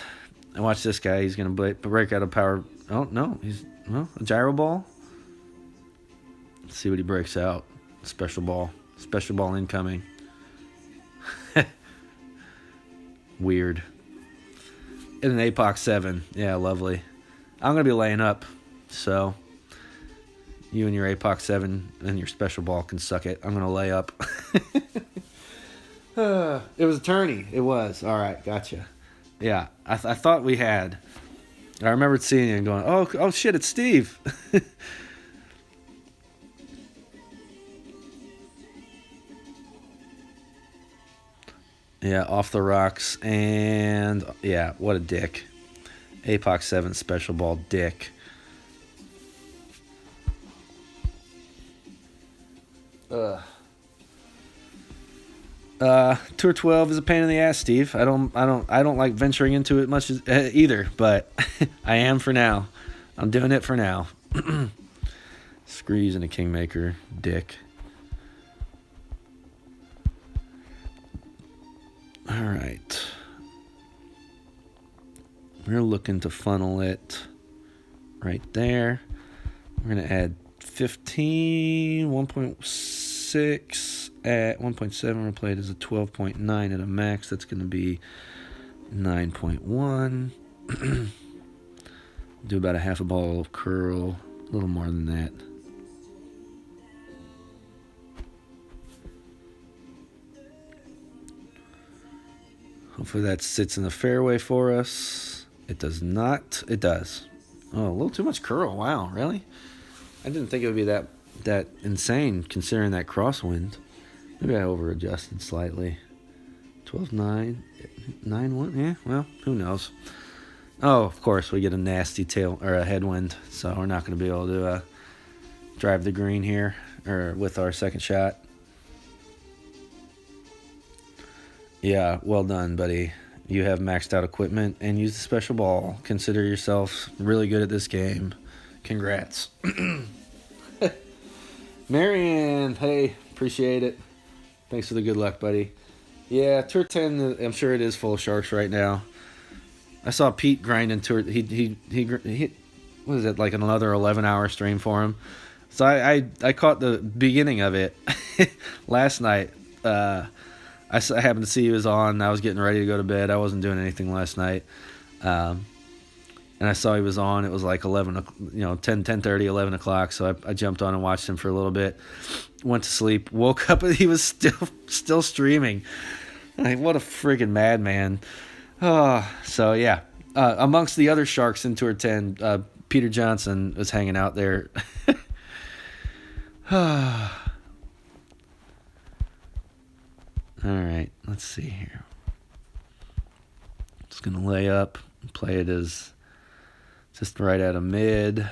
And watch this guy. He's going to break out a power. Oh, no. He's a gyro ball. Let's see what he breaks out. Special ball. Special ball incoming. Weird. And an APOC 7. Yeah, lovely. I'm going to be laying up, so you and your APOC 7 and your special ball can suck it. I'm going to lay up. It was a tourney. It was. All right, gotcha. Yeah, I thought we had. I remembered seeing you and going, oh shit, it's Steve. Yeah, off the rocks. And, yeah, what a dick. APOC 7 special ball dick. Tour 12 is a pain in the ass, Steve. I don't like venturing into it much either, but I am for now. I'm doing it for now. Screw using a Kingmaker, dick. All right. We're looking to funnel it right there. We're going to add 15, 1.6 at 1.7. We're played as a 12.9 at a max. That's going to be 9.1. Do about a half a ball of curl, a little more than that. Hopefully that sits in the fairway for us. It does not. It does. Oh, a little too much curl. Wow, really? I didn't think it would be that insane considering that crosswind. Maybe I over-adjusted slightly. 12.9, 9.1. Yeah, well, who knows? Oh, of course, we get a nasty tail or a headwind, so we're not going to be able to drive the green here or with our second shot. Yeah, well done, buddy. You have maxed out equipment and used the special ball. Consider yourself really good at this game. Congrats. Marianne, hey, appreciate it. Thanks for the good luck, buddy. Yeah, Tour 10, I'm sure it is full of sharks right now. I saw Pete grinding Tour. He what is it, like another 11-hour stream for him? So I caught the beginning of it last night. I happened to see he was on. I was getting ready to go to bed. I wasn't doing anything last night. And I saw he was on. It was like 10:30, 11 o'clock. So I jumped on and watched him for a little bit. Went to sleep. Woke up and he was still streaming. Like, what a friggin' madman. Oh, so, yeah. Amongst the other sharks in Tour 10, Peter Johnson was hanging out there. All right, let's see here. Just going to lay up and play it as just right out of mid.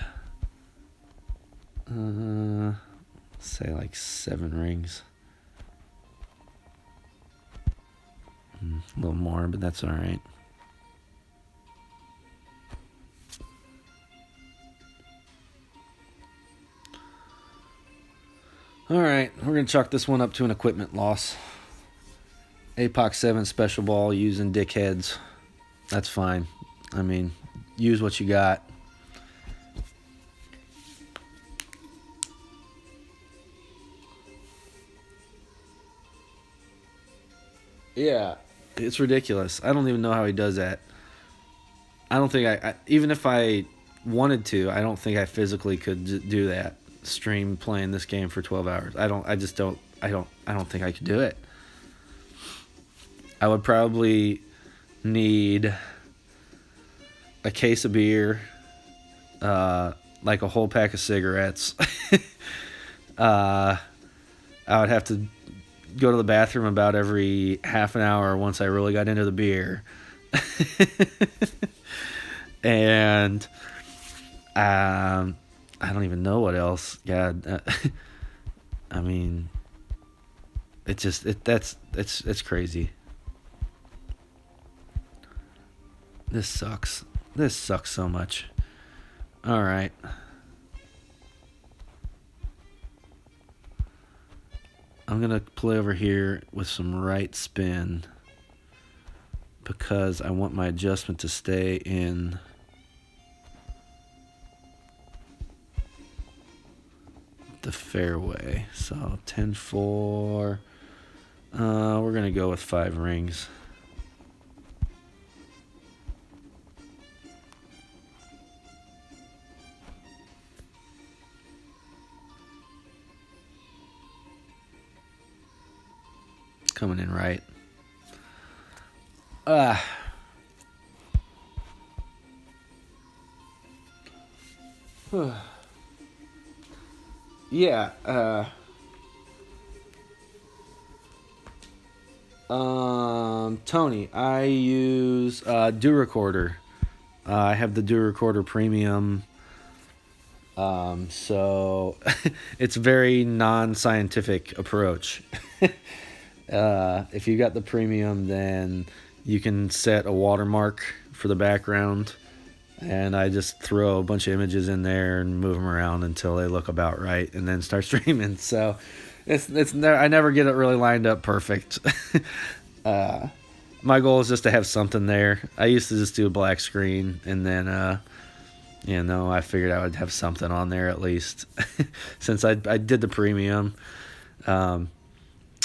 Say like 7 rings. A little more, but that's all right. All right, we're going to chalk this one up to an equipment loss. APOC 7 special ball using dickheads. That's fine. I mean, use what you got. Yeah, it's ridiculous. I don't even know how he does that. I don't think even if I wanted to, I don't think I physically could do that. Stream playing this game for 12 hours. I just don't. I don't think I could do it. I would probably need a case of beer, like a whole pack of cigarettes. I would have to go to the bathroom about every half an hour once I really got into the beer. And I don't even know what else. God, I mean, it's crazy. This sucks. This sucks so much. All right. I'm going to play over here with some right spin because I want my adjustment to stay in the fairway. So 10-4. We're going to go with 5 rings. Coming in right. Yeah. Tony, I use Do Recorder. I have the Do Recorder Premium. So it's very non-scientific approach. If you got the premium, then you can set a watermark for the background, and I just throw a bunch of images in there and move them around until they look about right, and then start streaming. So I never get it really lined up perfect. My goal is just to have something there. I used to just do a black screen, and then I figured I would have something on there at least. Since I did the premium.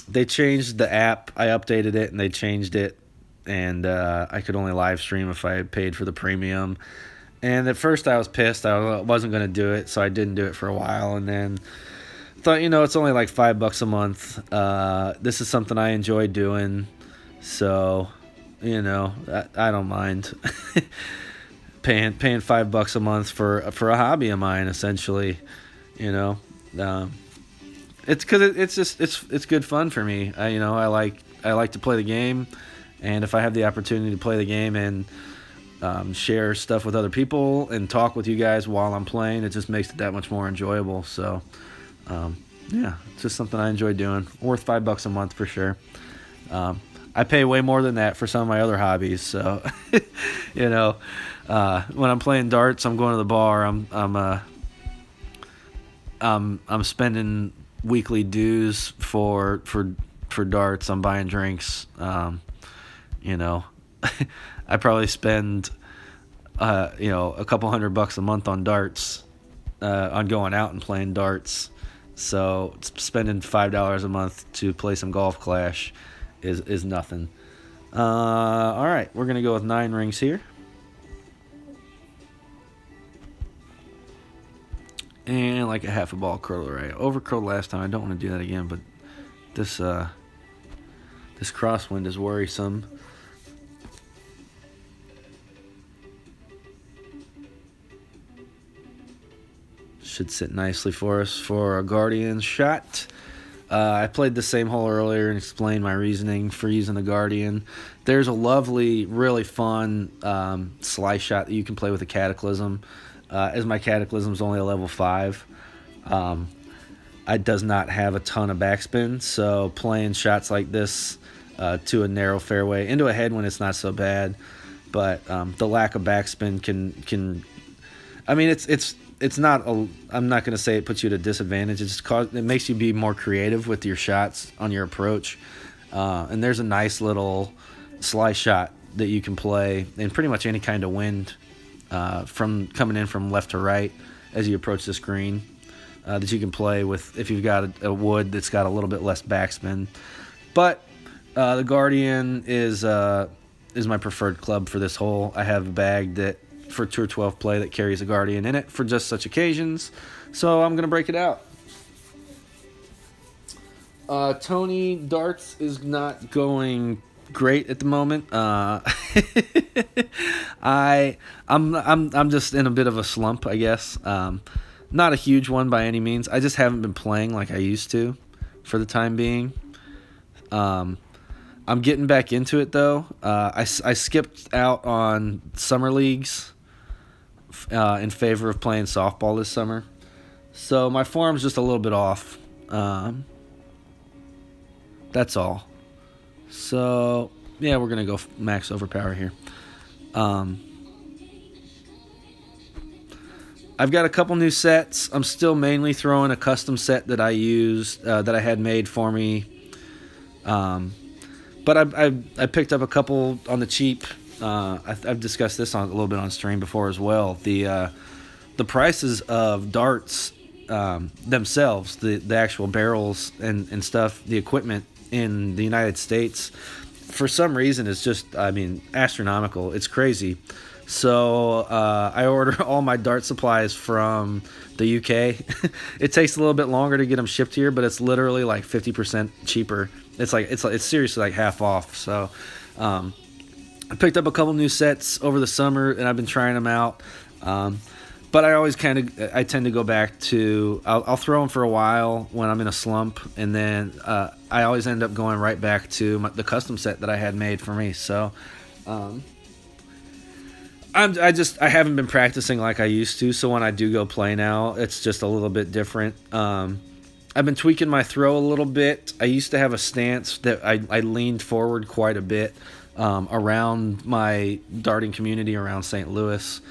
They changed the app. I updated it, and they changed it, and I could only live stream if I paid for the premium. And at first I was pissed. I wasn't going to do it, so I didn't do it for a while, and then thought, it's only like $5 a month. This is something I enjoy doing, so I don't mind paying $5 a month for a hobby of mine, essentially. It's because it's good fun for me. I like to play the game, and if I have the opportunity to play the game and share stuff with other people and talk with you guys while I'm playing, it just makes it that much more enjoyable. So, it's just something I enjoy doing. Worth $5 a month for sure. I pay way more than that for some of my other hobbies. So, when I'm playing darts, I'm going to the bar. I'm spending weekly dues for darts. I'm buying drinks. I probably spend a couple $100 a month on darts, on going out and playing darts. So spending $5 a month to play some Golf Clash is nothing. All right, we're gonna go with 9 rings here. And like a half a ball curler. I overcurled last time. I don't want to do that again, but this crosswind is worrisome. Should sit nicely for us for a Guardian shot. I played the same hole earlier and explained my reasoning for using the Guardian. There's a lovely, really fun slice shot that you can play with a Cataclysm. As my Cataclysm is only a level 5, it does not have a ton of backspin, so playing shots like this to a narrow fairway, into a headwind, it's not so bad, but the lack of backspin can I mean, it's not I'm not going to say it puts you at a disadvantage. It makes you be more creative with your shots on your approach, and there's a nice little slice shot that you can play in pretty much any kind of wind, from coming in from left to right as you approach this green, that you can play with if you've got a wood that's got a little bit less backspin. But the Guardian is my preferred club for this hole. I have a bag that for Tour 12 play that carries a Guardian in it for just such occasions, so I'm gonna break it out. Tony darts is not going great at the moment. I'm just in a bit of a slump, I guess. Not a huge one by any means. I just haven't been playing like I used to for the time being. I'm getting back into it though. I skipped out on summer leagues in favor of playing softball this summer, so my form's just a little bit off. That's all. So yeah, we're gonna go max overpower here. I've got a couple new sets. I'm still mainly throwing a custom set that I used, that I had made for me. But I picked up a couple on the cheap. I've discussed this a little bit on stream before as well. The prices of darts themselves, the actual barrels and stuff, the equipment in the United States, for some reason is just, astronomical. It's crazy. So I order all my dart supplies from the UK. It takes a little bit longer to get them shipped here, but it's literally like 50% cheaper. It's seriously like half off. So I picked up a couple new sets over the summer, and I've been trying them out. But I tend to go back to, I'll throw them for a while when I'm in a slump, and then I always end up going right back to the custom set that I had made for me. So I haven't been practicing like I used to, so when I do go play now, it's just a little bit different. I've been tweaking my throw a little bit. I used to have a stance that I leaned forward quite a bit around my darting community around St. Louis.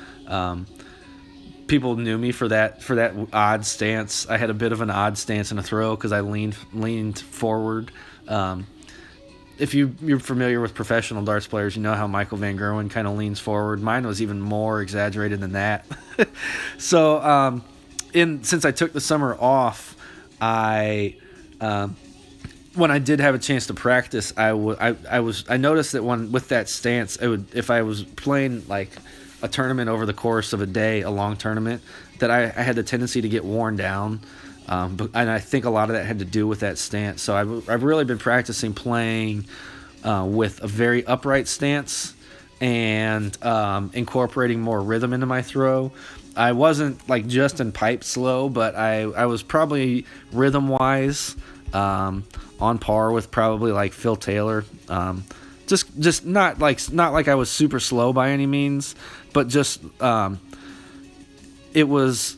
People knew me for that odd stance. I had a bit of an odd stance in a throw because I leaned forward. If you're familiar with professional darts players, you know how Michael Van Gerwen kind of leans forward. Mine was even more exaggerated than that. So since I took the summer off, when I did have a chance to practice, I noticed that with that stance, if I was playing like a tournament over the course of a day, a long tournament, that I had the tendency to get worn down. And I think a lot of that had to do with that stance. So I've really been practicing playing with a very upright stance and incorporating more rhythm into my throw. I wasn't like Justin Pipe slow, but I was probably rhythm-wise on par with probably like Phil Taylor. Just not like I was super slow by any means, but just it was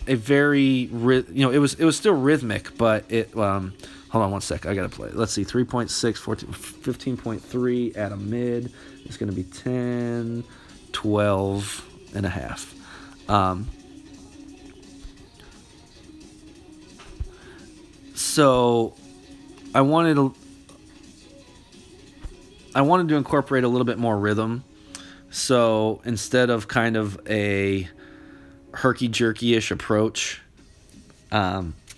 a very it was still rhythmic, but it hold on one sec, I gotta play. Let's see, 3.6, 14, 15.3 at a mid. It's gonna be 10, 12 and a half. So I wanted to incorporate a little bit more rhythm. So instead of kind of a herky-jerky-ish approach,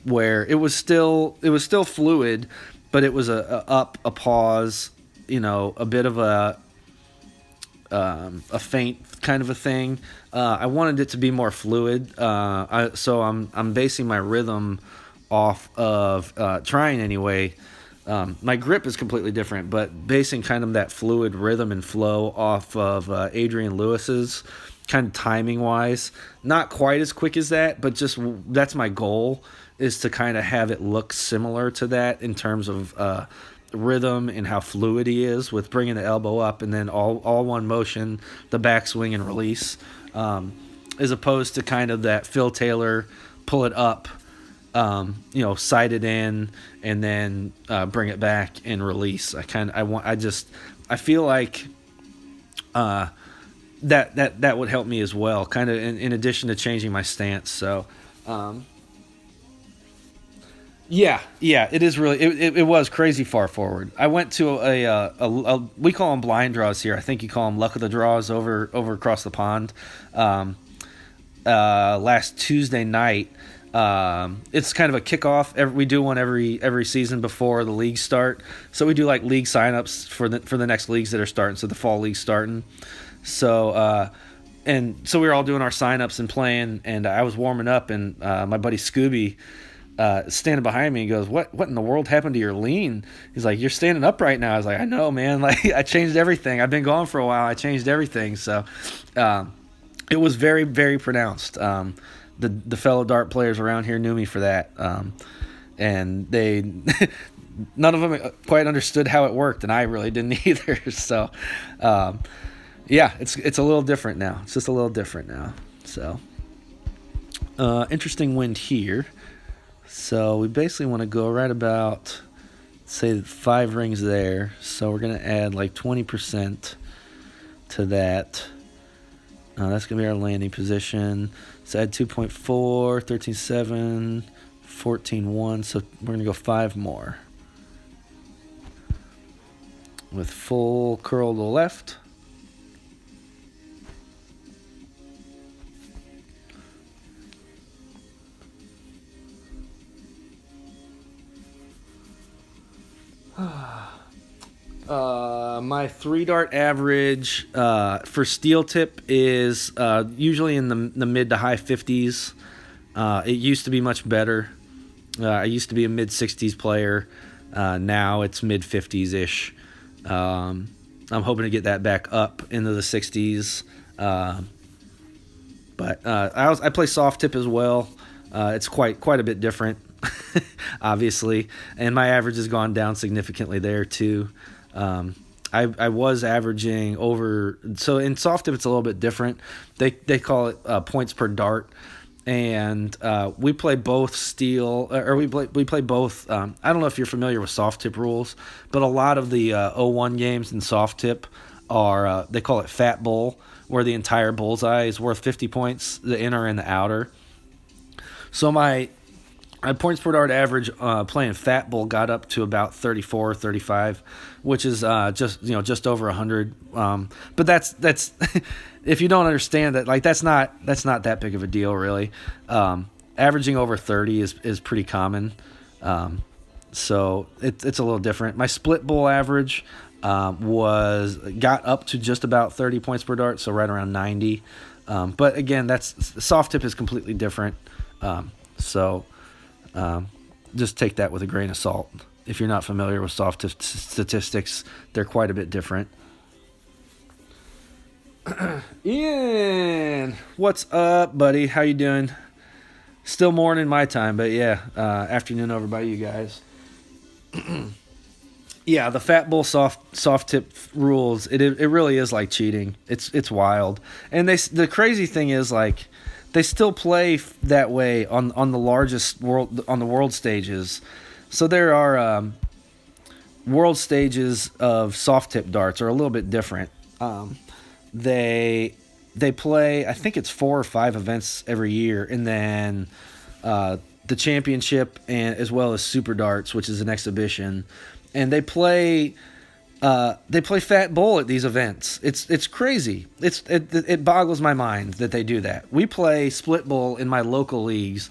where it was still fluid, but it was a up, a pause, a bit of a feint kind of a thing. I wanted it to be more fluid, so I'm basing my rhythm off of trying anyway. My grip is completely different, but basing kind of that fluid rhythm and flow off of Adrian Lewis's, kind of timing wise, not quite as quick as that, but just that's my goal, is to kind of have it look similar to that in terms of rhythm and how fluid he is with bringing the elbow up and then all one motion, the backswing and release, as opposed to kind of that Phil Taylor pull it up, sight it in and then bring it back and release. I feel like that would help me as well, kind of in addition to changing my stance. So Yeah, it is really. It was crazy far forward. I went to a we call them blind draws here. I think you call them luck of the draws over across the pond. Um, Last Tuesday night. It's kind of a kickoff. We do one every season before the leagues start. So we do like league signups for the next leagues that are starting. So the fall league's starting. So so we were all doing our signups and playing, and I was warming up, and my buddy Scooby standing behind me and goes, what in the world happened to your lean? He's like, you're standing up right now. I was like, I know, man. Like, I changed everything. I've been gone for a while. I changed everything. So it was very, very pronounced. The fellow dart players around here knew me for that. And they none of them quite understood how it worked, and I really didn't either. So yeah, it's a little different now. It's just a little different now. So interesting wind here. So we basically want to go right about, say, 5 rings there. So we're going to add like 20% to that. That's going to be our landing position. So add 2.4, 13.7, 14.1. So we're going to go 5 more. With full curl to the left. My 3-dart average for steel tip is usually in the mid to high 50s. It used to be much better. I used to be a mid 60s player. Now it's mid 50s ish. I'm hoping to get that back up into the 60s. But I play soft tip as well. It's quite a bit different, obviously, and my average has gone down significantly there too. I was averaging over. So in soft tip, it's a little bit different. They call it points per dart, and we play both steel, or we play both. I don't know if you're familiar with soft tip rules, but a lot of the 01 games in soft tip are they call it fat bull, where the entire bullseye is worth 50 points, the inner and the outer. So my points per dart average playing fat bull got up to about 34 or 35, which is just over 100. But that's if you don't understand that, like that's not that big of a deal really. Averaging over 30 is pretty common. So it's a little different. My split bull average got up to just about 30 points per dart, so right around 90. But again, that's soft tip is completely different. Just take that with a grain of salt. If you're not familiar with soft tip statistics, they're quite a bit different. Ian, what's up, buddy? How you doing? Still morning my time, but yeah, afternoon over by you guys. Yeah, the fat bull soft tip rules. It really is like cheating. It's wild. And the crazy thing is like, they still play that way on the largest world stages. So there are world stages of soft tip darts are a little bit different. They play, I think it's 4 or 5 events every year, and then the championship and as well as super darts, which is an exhibition, and they play fat bull at these events. It's crazy. It boggles my mind that they do that. We play split bull in my local leagues,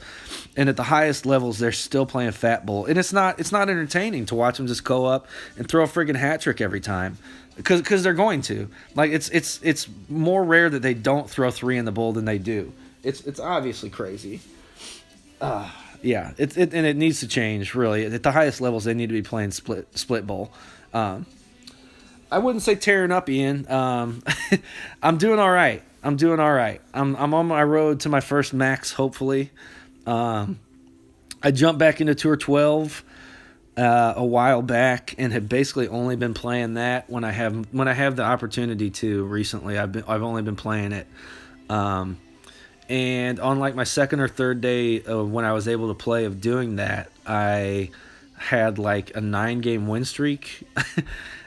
and at the highest levels, they're still playing fat bull, and it's not entertaining to watch them just go up and throw a friggin' hat trick every time, because they're going to. Like it's more rare that they don't throw 3 in the bull than they do. It's obviously crazy. Yeah, it needs to change really. At the highest levels, they need to be playing split bull. I wouldn't say tearing up, Ian. I'm doing all right. I'm on my road to my first max, hopefully. I jumped back into Tour 12 a while back and have basically only been playing that when I have the opportunity to. Recently, I've only been playing it. And on like my second or third day when I was able to play of doing that, I had like a 9-game win streak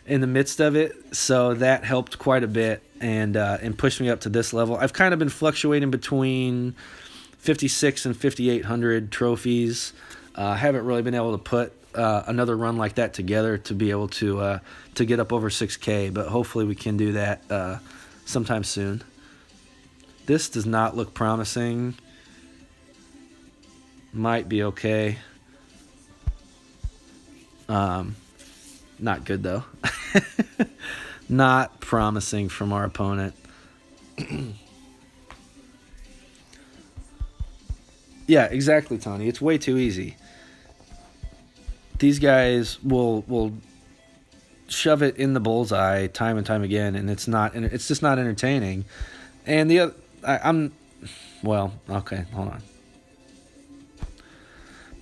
in the midst of it, so that helped quite a bit and pushed me up to this level. I've kind of been fluctuating between 56 and 5,800 trophies. Haven't really been able to put another run like that together to be able to get up over 6K, but hopefully we can do that sometime soon. This does not look promising. Might be okay. Not good though. Not promising from our opponent. Yeah, exactly, Tony. It's way too easy. These guys will shove it in the bullseye time and time again, and it's just not entertaining. And the other, okay, hold on.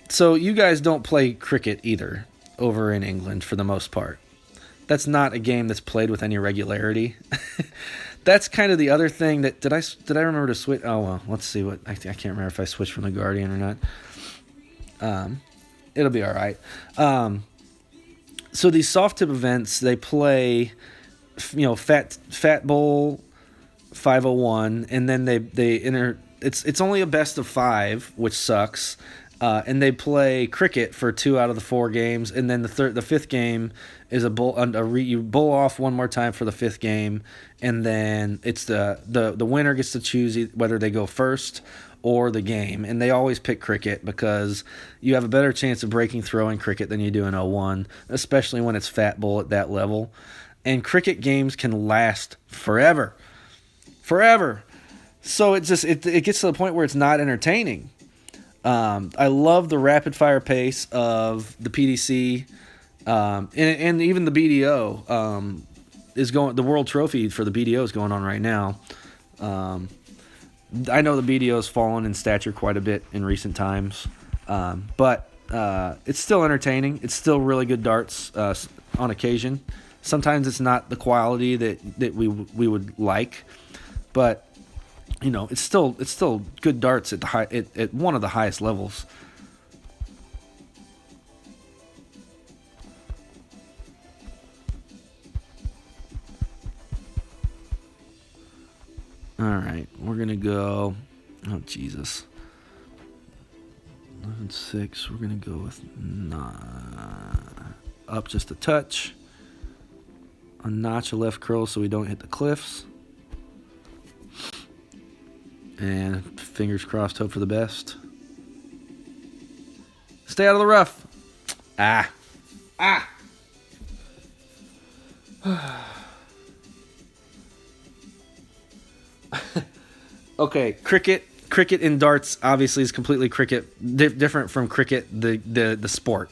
So you guys don't play cricket either over in England for the most part. That's not a game that's played with any regularity. That's kind of the other thing that did I remember to switch? Oh well, let's see what I can't remember if I switched from the Guardian or not. It'll be all right. So these soft tip events, they play, Fat Bowl 501, and then they enter. It's only a best of 5, which sucks. And they play cricket for 2 out of the 4 games, and then the 5th game is you bowl off one more time for the 5th game, and then it's the winner gets to choose whether they go first or the game, and they always pick cricket because you have a better chance of breaking throw in cricket than you do in 01, especially when it's Fat Bowl at that level. And cricket games can last forever. So it gets to the point where it's not entertaining. I love the rapid fire pace of the PDC, and even the BDO is going. The World Trophy for the BDO is going on right now. I know the BDO has fallen in stature quite a bit in recent times, but it's still entertaining. It's still really good darts on occasion. Sometimes it's not the quality that we would like, but it's still good darts at one of the highest levels. All right, we're gonna go. Oh Jesus! 11-6. We're gonna go with up just a touch, a notch of left curl so we don't hit the cliffs. And fingers crossed, hope for the best. Stay out of the rough. Okay, cricket in darts obviously is completely different from cricket, the sport.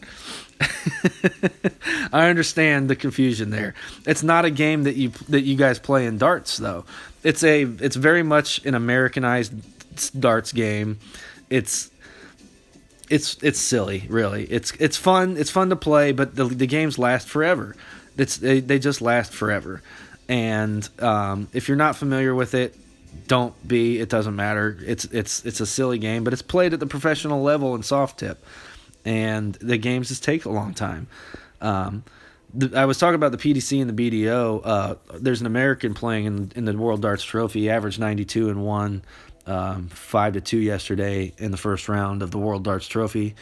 I understand the confusion there. It's not a game that you guys play in darts though. It's very much an Americanized darts game. It's silly, really. It's fun. It's fun to play, but the games last forever. They just last forever. And if you're not familiar with it, don't be. It doesn't matter. It's a silly game, but it's played at the professional level in soft tip, and the games just take a long time. I was talking about the PDC and the BDO. There's an American playing in the World Darts Trophy. He averaged 92 and won 5-2 yesterday in the first round of the World Darts Trophy.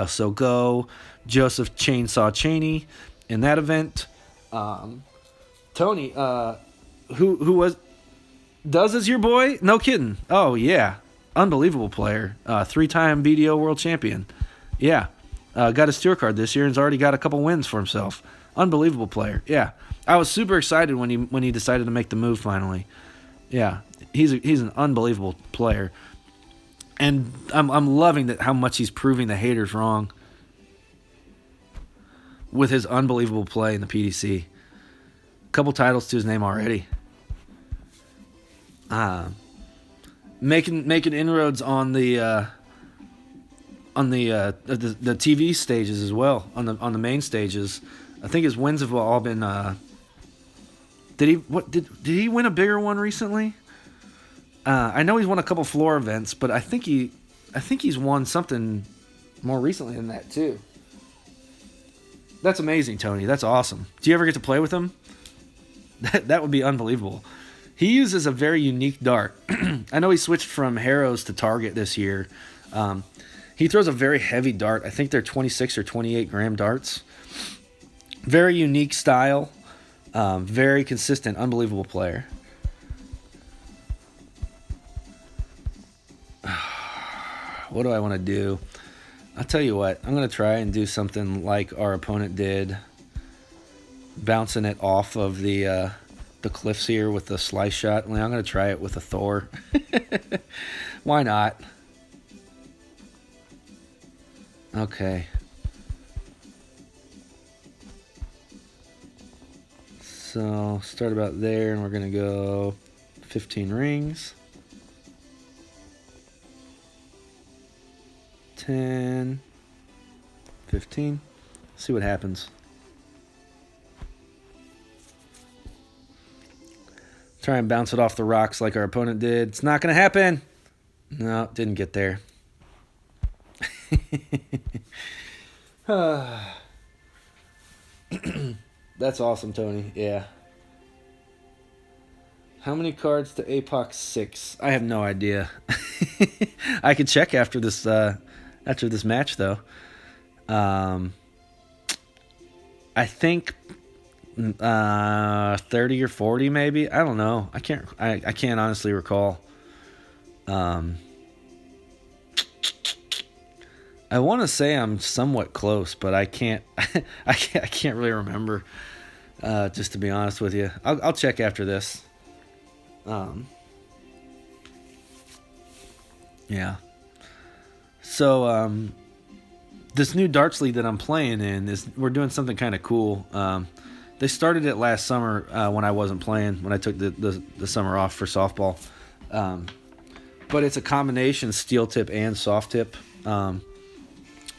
So go Joseph Chainsaw Cheney in that event. Tony, who was Does is your boy? No kidding. Oh yeah, unbelievable player. 3-time BDO world champion. Yeah, got his tour card this year and's already got a couple wins for himself. Unbelievable player. Yeah, I was super excited when he decided to make the move finally. Yeah, he's an unbelievable player, and I'm loving that how much he's proving the haters wrong with his unbelievable play in the PDC. Couple titles to his name already. Making inroads on the TV stages as well, on the main stages. I think his wins have all been. Did he win a bigger one recently? I know he's won a couple floor events, but I think he's won something more recently than that too. That's amazing, Tony. That's awesome. Do you ever get to play with him? That would be unbelievable. He uses a very unique dart. I know he switched from Harrows to Target this year. He throws a very heavy dart. I think they're 26 or 28 gram darts. Very unique style. Very consistent, unbelievable player. What do I want to do? I'll tell you what. I'm going to try and do something like our opponent did. Bouncing it off of the cliffs here with the slice shot. Well, I'm going to try it with a Thor. Why not? Okay. So start about there, and we're going to go 15 rings. 10, 15. See what happens. Try and bounce it off the rocks like our opponent did. It's not going to happen. No, didn't get there. That's awesome, Tony. Yeah. How many cards to APOC 6? I have no idea. I could check after this match, though. I think 30 or 40, maybe. I don't know. I can't honestly recall. I want to say I'm somewhat close, but I can't. I can't really remember. Just to be honest with you, I'll check after this. Yeah. So this new darts league that I'm playing in we're doing something kind of cool. They started it last summer when I wasn't playing, when I took the summer off for softball. But it's a combination steel tip and soft tip.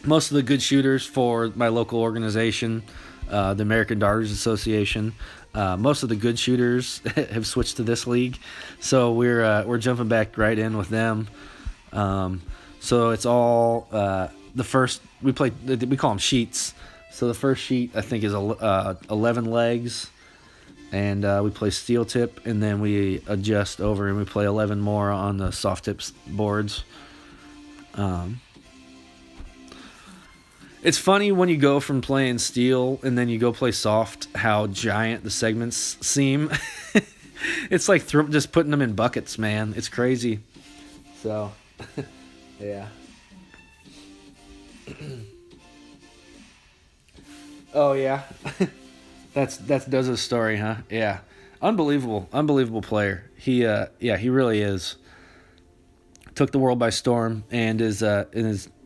Most of the good shooters for my local organization, the American Darters Association, most of the good shooters have switched to this league, so we're jumping back right in with them. So it's all the first we call them sheets. So the first sheet I think is 11 legs, and we play steel tip, and then we adjust over and we play 11 more on the soft tips boards. It's funny when you go from playing steel and then you go play soft, how giant the segments seem. It's like just putting them in buckets, man. It's crazy. So, yeah. Oh, yeah. That's Doza's story, huh? Yeah. Unbelievable player. He really is. Took the world by storm and is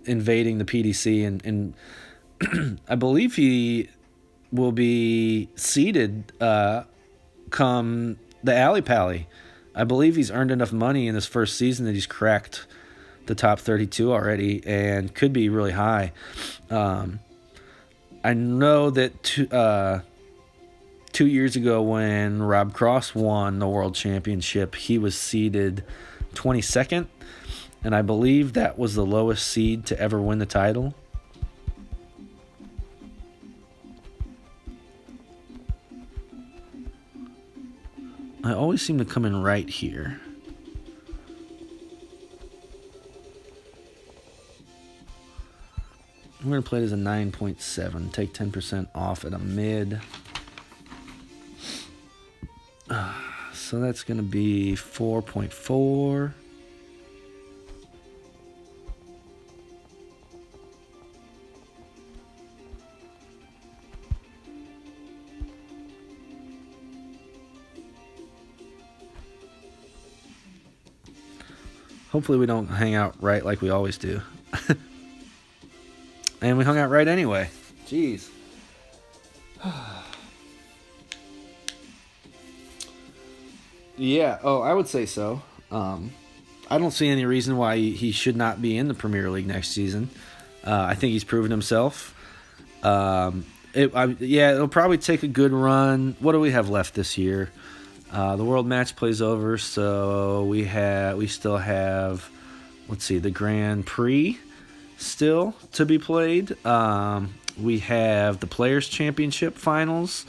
invading the PDC, and I believe he will be seeded come the Alley Pally. I believe he's earned enough money in this first season that he's cracked the top 32 already and could be really high. I know that 2 years ago when Rob Cross won the World Championship, he was seeded 22nd. And I believe that was the lowest seed to ever win the title. I always seem to come in right here. I'm going to play it as a 9.7. Take 10% off at a mid. So that's going to be 4.4. Hopefully we don't hang out right like we always do. And we hung out right anyway. Jeez. Yeah, I would say so. I don't see any reason why he should not be in the Premier League next season. I think he's proven himself. It'll probably take a good run. What do we have left this year? The World Match Play's over, so we still have, let's see, the Grand Prix still to be played. We have the Players' Championship finals,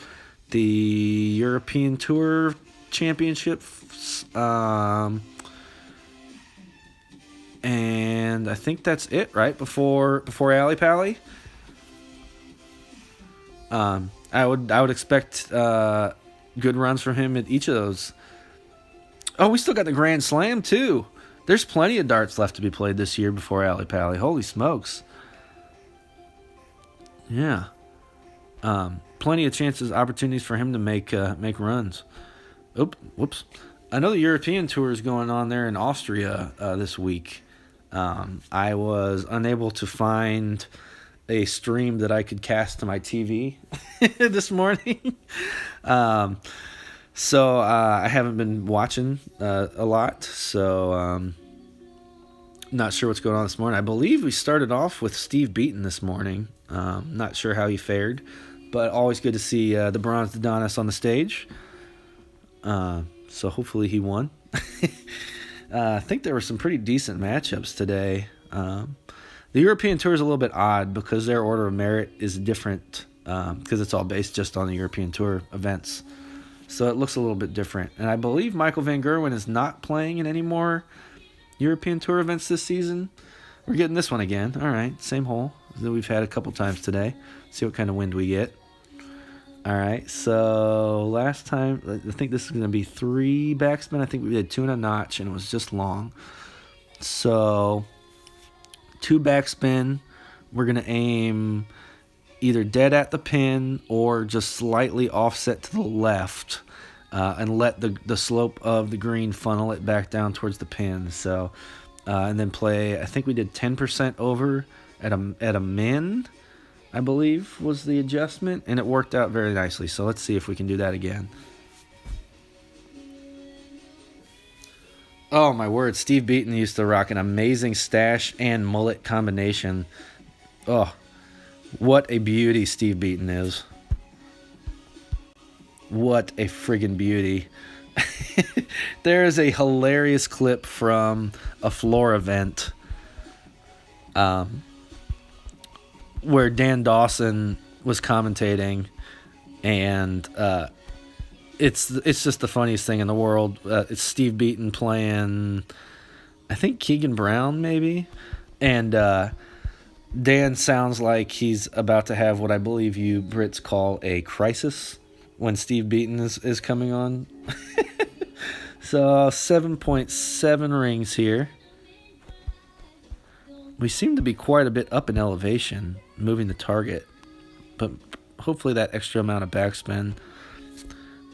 the European Tour Championships, And I think that's it, right? Before Alley Pally. I would expect good runs from him at each of those. Oh, we still got the Grand Slam too. There's plenty of darts left to be played this year before Alley Pally. Holy smokes! Yeah, plenty of chances, opportunities for him to make runs. Whoops! I know the European tour is going on there in Austria this week. I was unable to find a stream that I could cast to my TV this morning. So I haven't been watching a lot. So not sure what's going on this morning. I believe we started off with Steve Beaton this morning. Not sure how he fared, but always good to see the Bronze Adonis on the stage. So hopefully he won. I think there were some pretty decent matchups today. The European Tour is a little bit odd because their order of merit is different because it's all based just on the European Tour events. So it looks a little bit different. And I believe Michael Van Gerwen is not playing in any more European Tour events this season. We're getting this one again. All right, same hole that we've had a couple times today. See what kind of wind we get. All right, so last time, I think this is going to be 3 backspin. I think we did 2 and a notch, and it was just long. So 2 backspin. We're going to aim either dead at the pin or just slightly offset to the left and let the slope of the green funnel it back down towards the pin. So, and then play, I think we did 10% over at a min, I believe was the adjustment, and it worked out very nicely. So let's see if we can do that again. Oh my word, Steve Beaton used to rock an amazing stash and mullet combination. Oh, what a beauty Steve Beaton is. What a friggin' beauty. There is a hilarious clip from a floor event where Dan Dawson was commentating, and it's just the funniest thing in the world. It's Steve Beaton playing, I think, Keegan Brown maybe, and Dan sounds like he's about to have what I believe you Brits call a crisis when Steve Beaton is coming on. So 7.7 rings here. We seem to be quite a bit up in elevation, moving the target, but hopefully that extra amount of backspin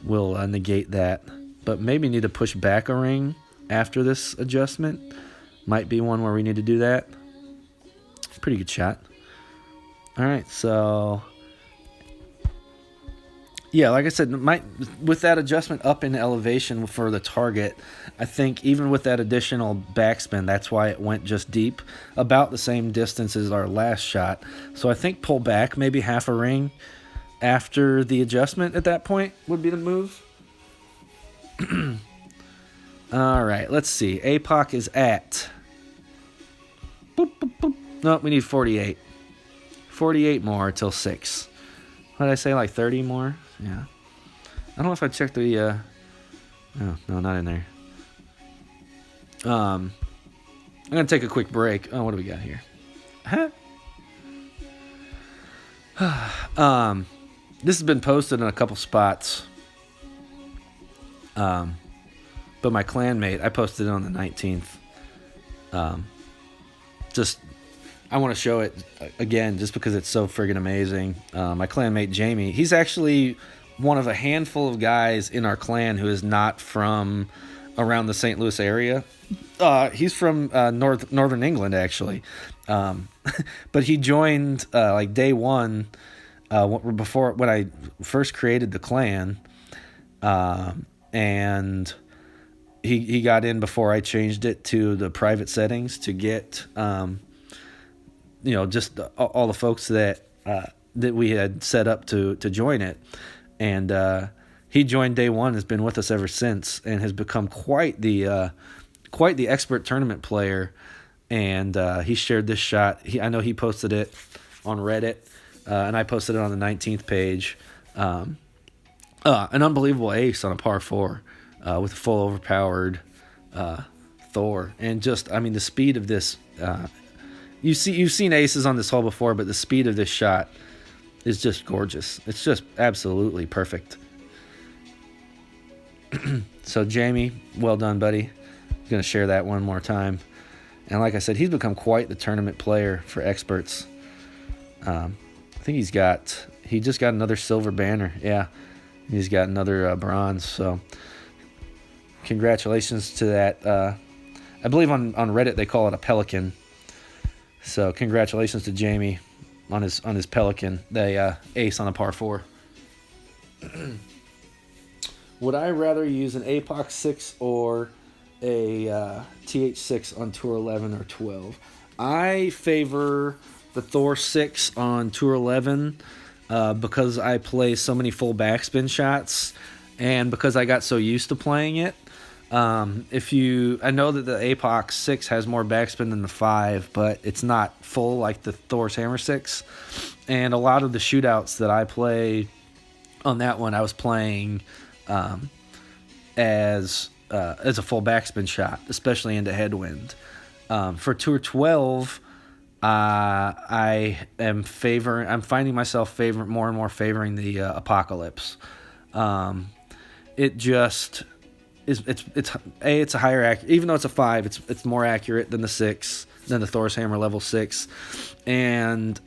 will negate that. But maybe need to push back a ring after this adjustment. Might be one where we need to do that. Pretty good shot. All right, so yeah, like I said, with that adjustment up in elevation for the target, I think even with that additional backspin, that's why it went just deep, about the same distance as our last shot. So I think pull back maybe half a ring after the adjustment at that point would be the move. All right, let's see. APOC is at... Boop, boop, boop. No, we need 48. 48 more till 6. What did I say, like 30 more? Yeah. I don't know if I checked the... Oh, no, not in there. I'm going to take a quick break. Oh, what do we got here? This has been posted in a couple spots. But my clanmate, I posted it on the 19th. I want to show it again just because it's so friggin' amazing. My clanmate Jamie, he's actually one of a handful of guys in our clan who is not from around the St. Louis area. He's from northern England, actually. But he joined like day one before when I first created the clan, and he got in before I changed it to the private settings to get just all the folks that we had set up to join it, and he joined day one, has been with us ever since, and has become quite the expert tournament player. And he shared this shot. I know he posted it on Reddit, and I posted it on the 19th page. An unbelievable ace on a par 4 with a full overpowered Thor. And just, I mean, the speed of this, you've seen aces on this hole before, but the speed of this shot is just gorgeous. It's just absolutely perfect. So Jamie, well done, buddy. I'm going to share that one more time. And like I said, he's become quite the tournament player for experts. I think he just got another silver banner. Yeah, he's got another bronze. So congratulations to that. I believe on Reddit they call it a pelican. So congratulations to Jamie on his pelican, the ace on a par 4. Would I rather use an APOC 6 or a TH6 on Tour 11 or 12? I favor the Thor 6 on Tour 11 because I play so many full backspin shots and because I got so used to playing it. I know that the APOC 6 has more backspin than the 5, but it's not full like the Thor's Hammer 6. And a lot of the shootouts that I play on that one, I was playing as a full backspin shot, especially into headwind. For Tour 12, I'm finding myself more and more favoring the Apocalypse. It just it's a higher even though it's a 5, it's more accurate than the 6, than the Thor's Hammer level 6, and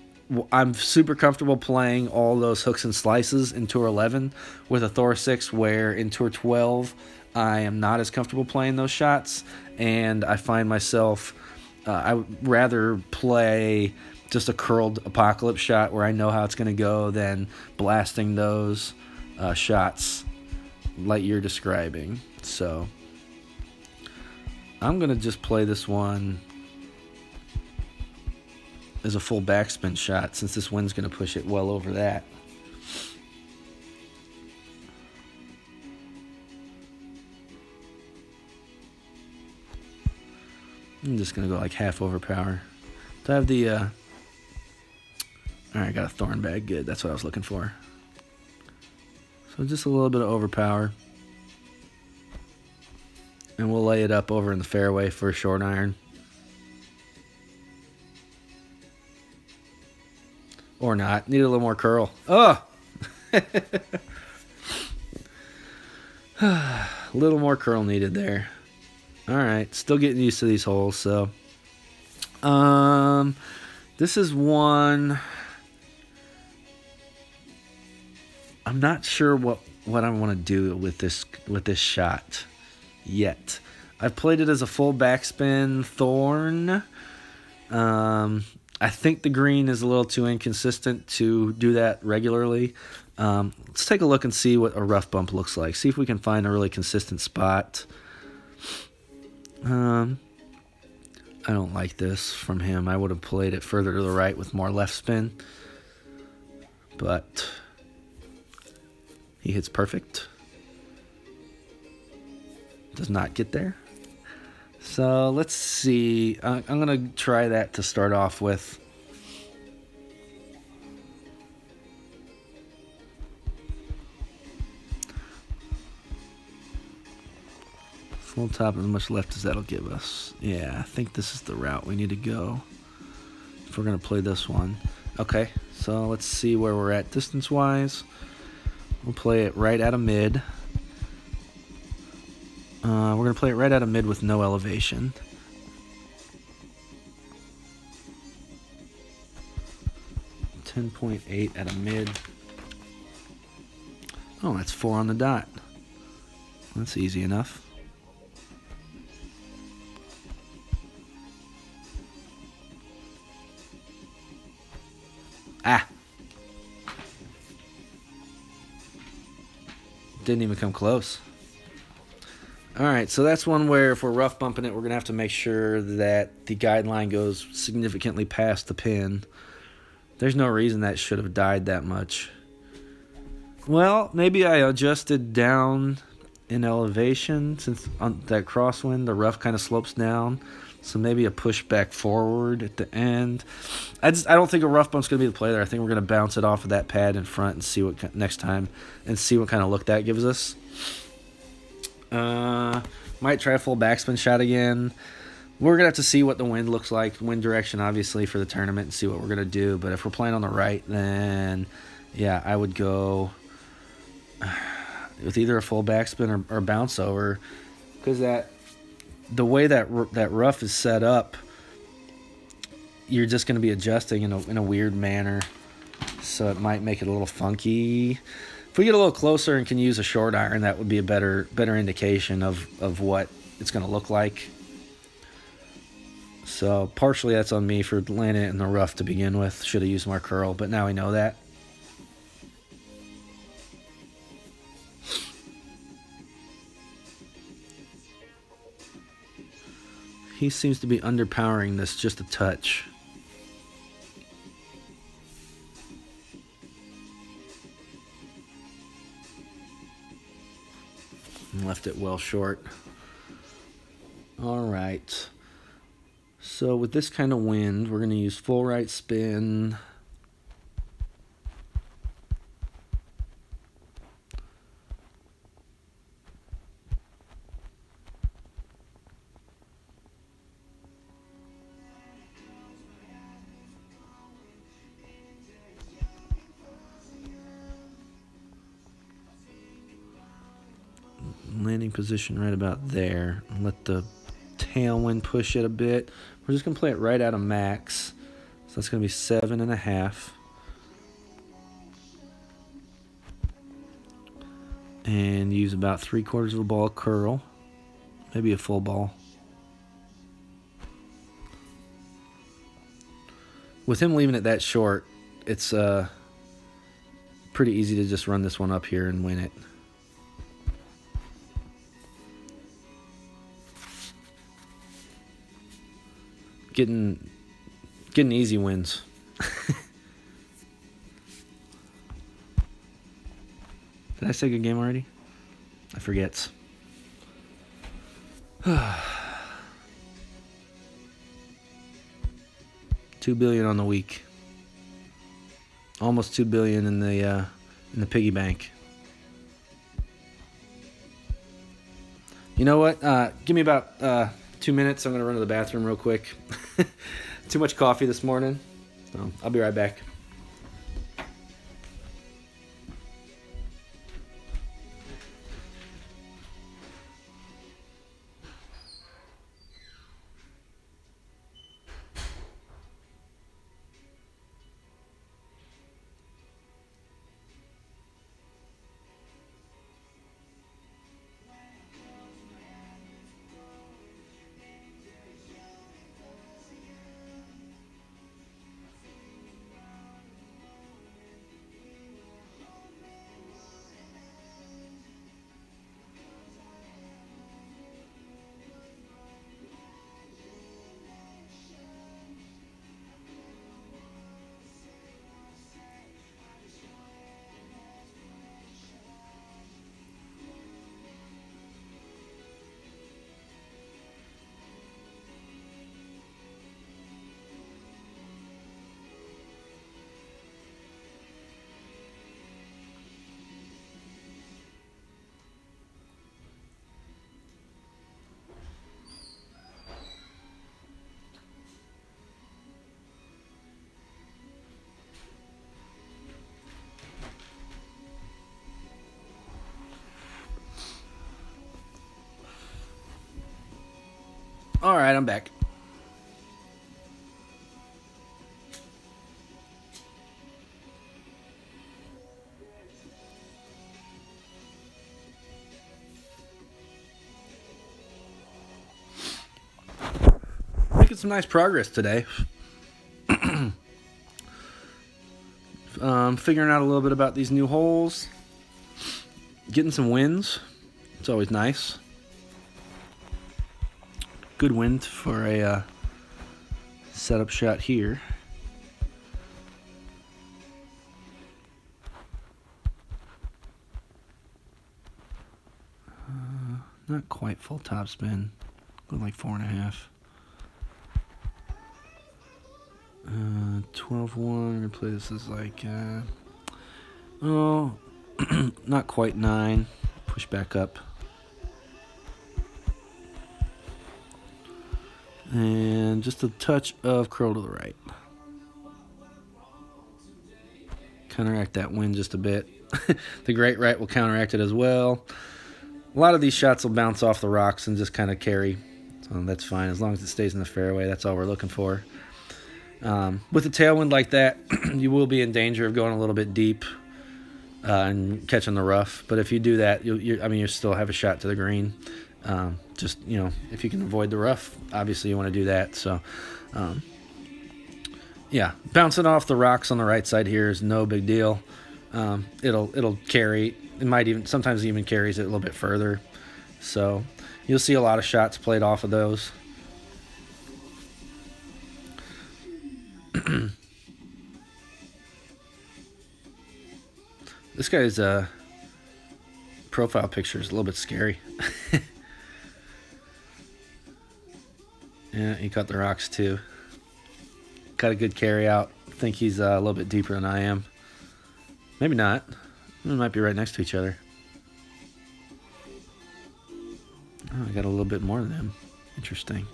I'm super comfortable playing all those hooks and slices in Tour 11 with a Thor 6, where in Tour 12 I am not as comfortable playing those shots, and I find myself I would rather play just a curled Apocalypse shot where I know how it's going to go than blasting those shots like you're describing. So I'm going to just play this one as a full backspin shot, since this wind's going to push it well over that. I'm just going to go like half overpower. Do I have the... Alright, I got a thorn bag. Good, that's what I was looking for. So just a little bit of overpower. And we'll lay it up over in the fairway for a short iron. Or not. Need a little more curl. Oh! A little more curl needed there. Alright, still getting used to these holes, so. This is one. I'm not sure what I want to do with this shot yet. I've played it as a full backspin thorn. I think the green is a little too inconsistent to do that regularly. Let's take a look and see what a rough bump looks like. See if we can find a really consistent spot. I don't like this from him. I would have played it further to the right with more left spin. But he hits perfect. Does not get there. So let's see. I'm going to try that to start off with. Full top, as much left as that'll give us. Yeah, I think this is the route we need to go if we're going to play this one. Okay, so let's see where we're at distance-wise. We'll play it right out of mid. We're going to play it right out of mid with no elevation. .8 at a mid. Oh, that's 4 on the dot. That's easy enough. Ah! Didn't even come close. Alright, so that's one where if we're rough bumping it, we're going to have to make sure that the guideline goes significantly past the pin. There's no reason that should have died that much. Well, maybe I adjusted down in elevation, since on that crosswind, the rough kind of slopes down. So maybe a push back forward at the end. I don't think a rough bump's going to be the play there. I think we're going to bounce it off of that pad in front and see what next time, and see what kind of look that gives us. Might try a full backspin shot again. We're going to have to see what the wind looks like, wind direction, obviously, for the tournament, and see what we're going to do. But if we're playing on the right, then, yeah, I would go with either a full backspin or bounce over. Because the way that rough is set up, you're just going to be adjusting in a weird manner. So it might make it a little funky. If we get a little closer and can use a short iron, that would be a better indication of what it's going to look like. So partially that's on me for landing it in the rough to begin with. Should have used more curl, but now we know that. He seems to be underpowering this just a touch. Left it well short. All right. So with this kind of wind, we're going to use full right spin. Landing position right about there. Let the tailwind push it a bit. We're just going to play it right out of max. So that's going to be 7.5. And use about 3/4 of a ball of curl. Maybe a full ball. With him leaving it that short, it's pretty easy to just run this one up here and win it. Getting easy wins. Did I say good game already? I forget. $2 billion on the week. Almost $2 billion in the piggy bank. You know what? Give me about 2 minutes. I'm going to run to the bathroom real quick. Too much coffee this morning. So I'll be right back. All right, I'm back. Making some nice progress today. Figuring out a little bit about these new holes. Getting some wins. It's always nice. Good wind for a setup shot here. Not quite full topspin. Look like 4.5. 12-1. We're gonna play this as like not quite 9. Push back up. And just a touch of curl to the right. Counteract that wind just a bit. The great right will counteract it as well. A lot of these shots will bounce off the rocks and just kind of carry. So that's fine. As long as it stays in the fairway, that's all we're looking for. With a tailwind like that, you will be in danger of going a little bit deep and catching the rough. But if you do that, you still have a shot to the green. Just, if you can avoid the rough, obviously you want to do that. So, yeah, bouncing off the rocks on the right side here is no big deal. It'll carry. It might sometimes even carries it a little bit further. So you'll see a lot of shots played off of those. This guy's profile picture is a little bit scary. Yeah, he cut the rocks too. Got a good carry out. I think he's a little bit deeper than I am. Maybe not. We might be right next to each other. Oh, I got a little bit more than him. Interesting.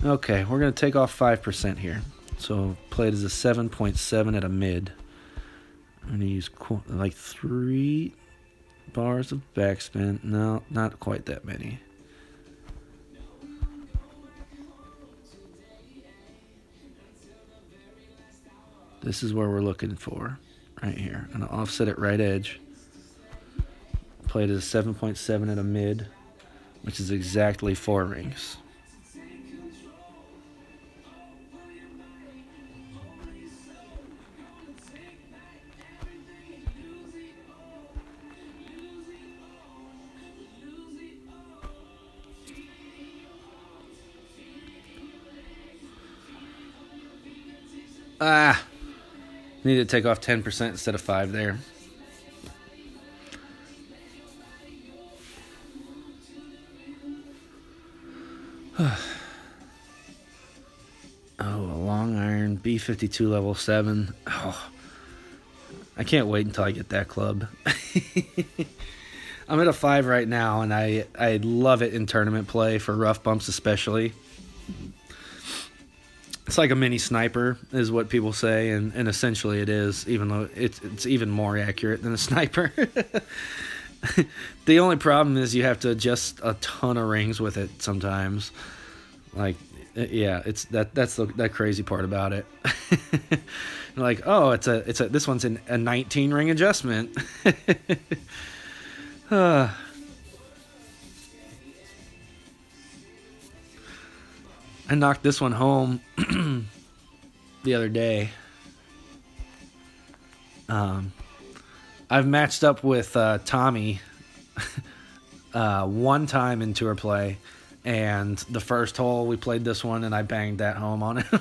Okay, we're going to take off 5% here. So played as a 7.7 at a mid. I'm going to use like 3 bars of backspin. No, not quite that many. This is where we're looking for, right here. I'm going to offset it right edge. Played as a 7.7 at a mid, which is exactly 4 rings. Need to take off 10% instead of 5 there. Oh, a long iron, B52 level 7. Oh, I can't wait until I get that club. I'm at a 5 right now, and I love it in tournament play for rough bumps especially. It's like a mini sniper, is what people say, and essentially it is, even though it's even more accurate than a sniper. The only problem is you have to adjust a ton of rings with it sometimes. Like, yeah, that's the crazy part about it. Like, oh, this one's a 19 ring adjustment. I knocked this one home the other day. I've matched up with Tommy one time in tour play, and the first hole we played this one, and I banged that home on him.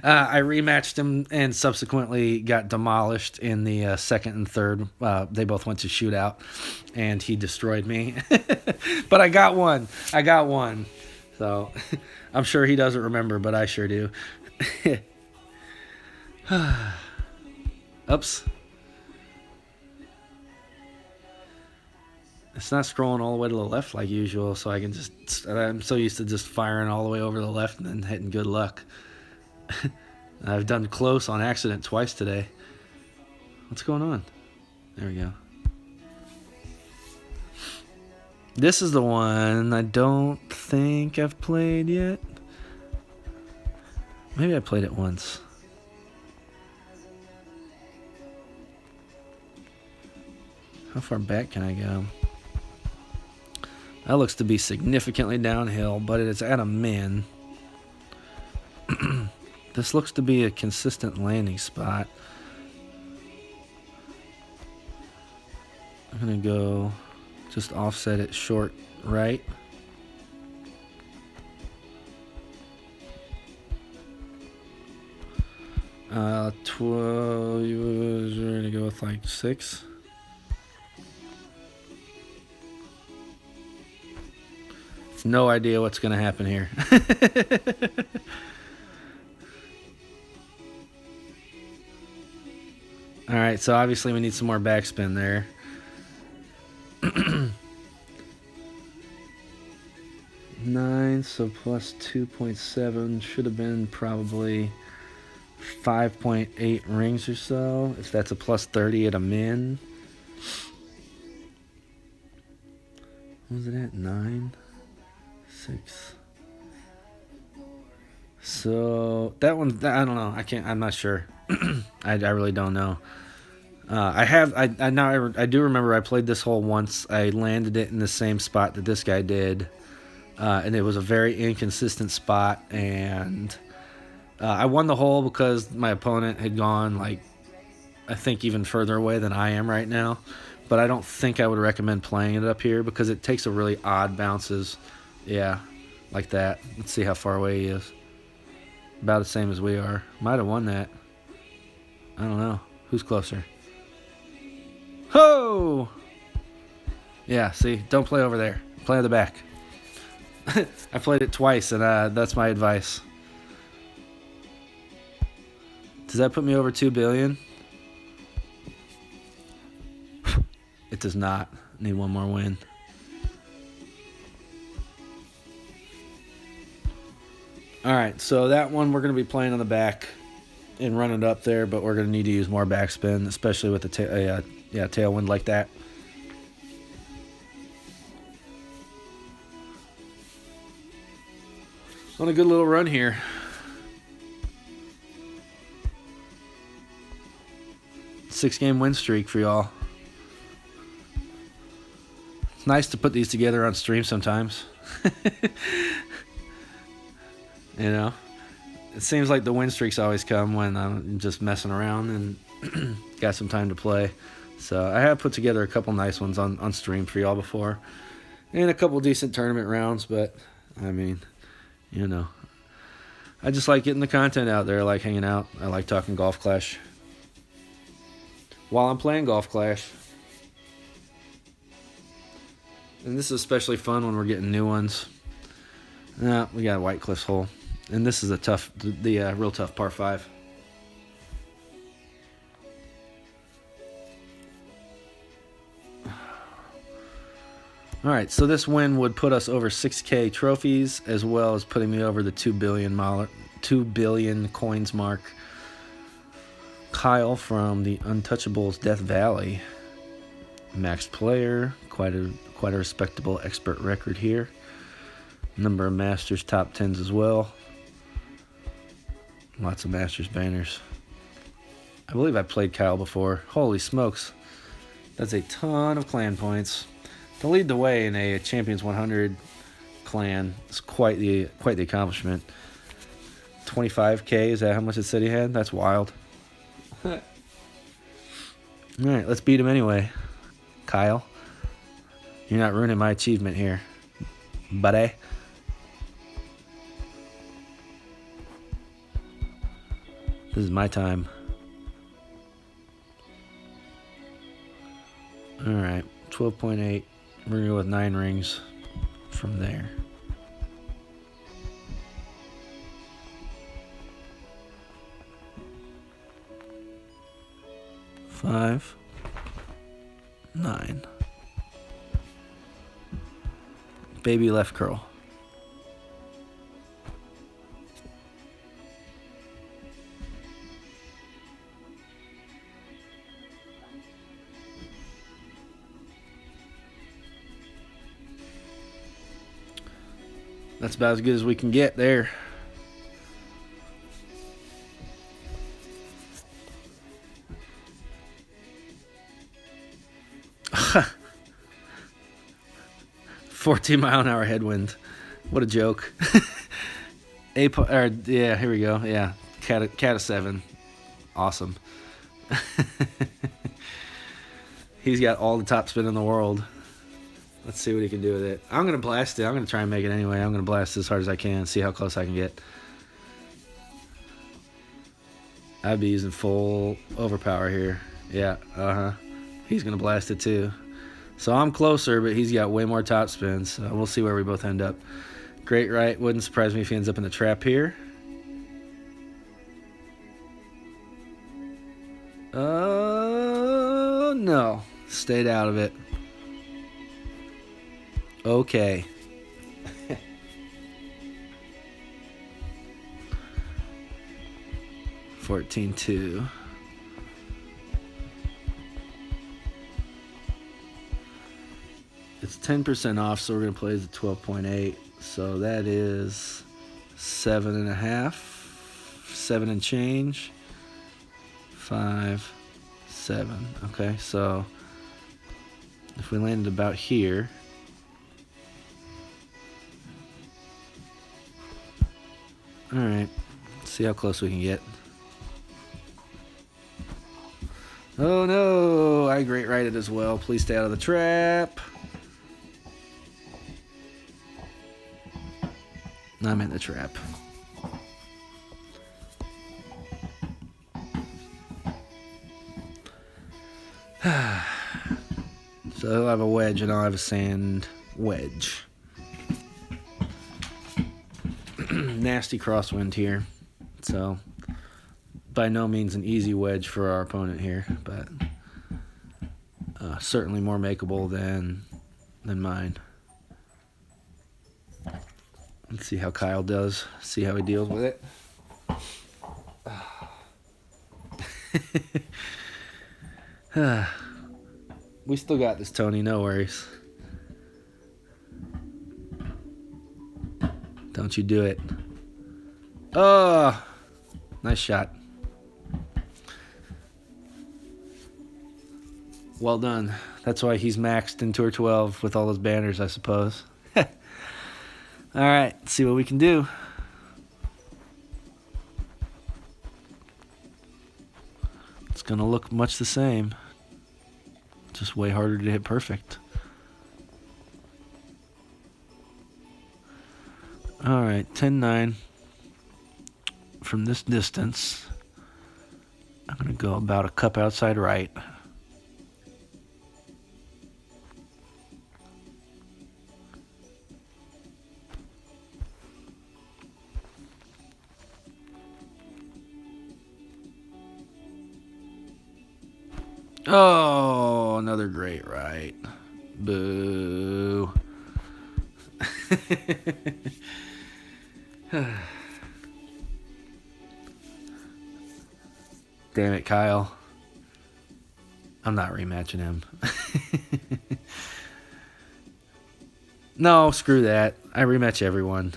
I rematched him and subsequently got demolished in the second and third. They both went to shootout, and he destroyed me. But I got one. So I'm sure he doesn't remember, but I sure do. Oops. It's not scrolling all the way to the left like usual, so I'm so used to just firing all the way over the left and then hitting good luck. I've done close on accident twice today. What's going on? There we go. This is the one I don't think I've played yet. Maybe I played it once. How far back can I go? That looks to be significantly downhill, but it's at a min. This looks to be a consistent landing spot. I'm going to go just offset it short right. We're going to go with like 6. No idea what's going to happen here. All right, so obviously we need some more backspin there. points, so plus 2.7 should have been probably 5.8 rings or so. If that's a plus 30 at a min. What was it at? 9? 6. So that one, I don't know. I'm not sure. I really don't know. I do remember I played this hole once. I landed it in the same spot that this guy did. And it was a very inconsistent spot. And I won the hole because my opponent had gone, like, I think even further away than I am right now. But I don't think I would recommend playing it up here because it takes a really odd bounces. Yeah, like that. Let's see how far away he is. About the same as we are. Might have won that. I don't know. Who's closer? Ho! Yeah, see? Don't play over there. Play on the back. I played it twice, and that's my advice. Does that put me over 2 billion? It does not. Need one more win. Alright, so that one we're going to be playing on the back and running it up there, but we're going to need to use more backspin, especially with the tailwind like that. On a good little run here. Six-game win streak for y'all. It's nice to put these together on stream sometimes. You know, it seems like the win streaks always come when I'm just messing around and got some time to play. So I have put together a couple nice ones on stream for y'all before, and a couple decent tournament rounds. But I mean, you know, I just like getting the content out there. I like hanging out. I like talking Golf Clash while I'm playing Golf Clash. And this is especially fun when we're getting new ones. Now we got a White Cliffs hole. And this is the real tough par 5. All right, so this win would put us over 6K trophies, as well as putting me over the 2 billion coins mark. Kyle from the Untouchables Death Valley, maxed player, quite a respectable expert record here. Number of Masters top 10s as well. Lots of Masters banners. I believe I played Kyle before. Holy smokes. That's a ton of clan points. To lead the way in a Champions 100 clan is quite the accomplishment. 25K, is that how much it said he had? That's wild. Alright, let's beat him anyway. Kyle. You're not ruining my achievement here, buddy. This is my time. Alright, 12.8. We're going to go with 9 rings from there. Five, 9. Baby left curl. That's about as good as we can get there. Ha! 14-mile-an-hour headwind. What a joke. Yeah, here we go. Yeah, cat of 7. Awesome. He's got all the top spin in the world. Let's see what he can do with it. I'm going to blast it. I'm going to try and make it anyway. I'm going to blast it as hard as I can, see how close I can get. I'd be using full overpower here. Yeah, He's going to blast it too. So I'm closer, but he's got way more top spins. So we'll see where we both end up. Great right. Wouldn't surprise me if he ends up in the trap here. Oh, no. Stayed out of it. 14.2. It's 10% off, so we're going to play the 12.8. So that is 7.5, 7 and change, 5, 7. Okay, so if we landed about here, all right, let's see how close we can get. Oh no, I great righted as well. Please stay out of the trap. I'm in the trap. So he'll have a wedge and I'll have a sand wedge. Nasty crosswind here. So by no means an easy wedge for our opponent here, but certainly more makeable than mine. Let's see how Kyle does. See how he deals with it. We still got this, Tony. No worries. Don't you do it. Oh, nice shot. Well done. That's why he's maxed in Tour 12 with all those banners, I suppose. All right, let's see what we can do. It's going to look much the same. Just way harder to hit perfect. All right, 10-9. From this distance, I'm going to go about a cup outside right. Oh, another great right. Boo. Damn it, Kyle. I'm not rematching him. No, screw that. I rematch everyone.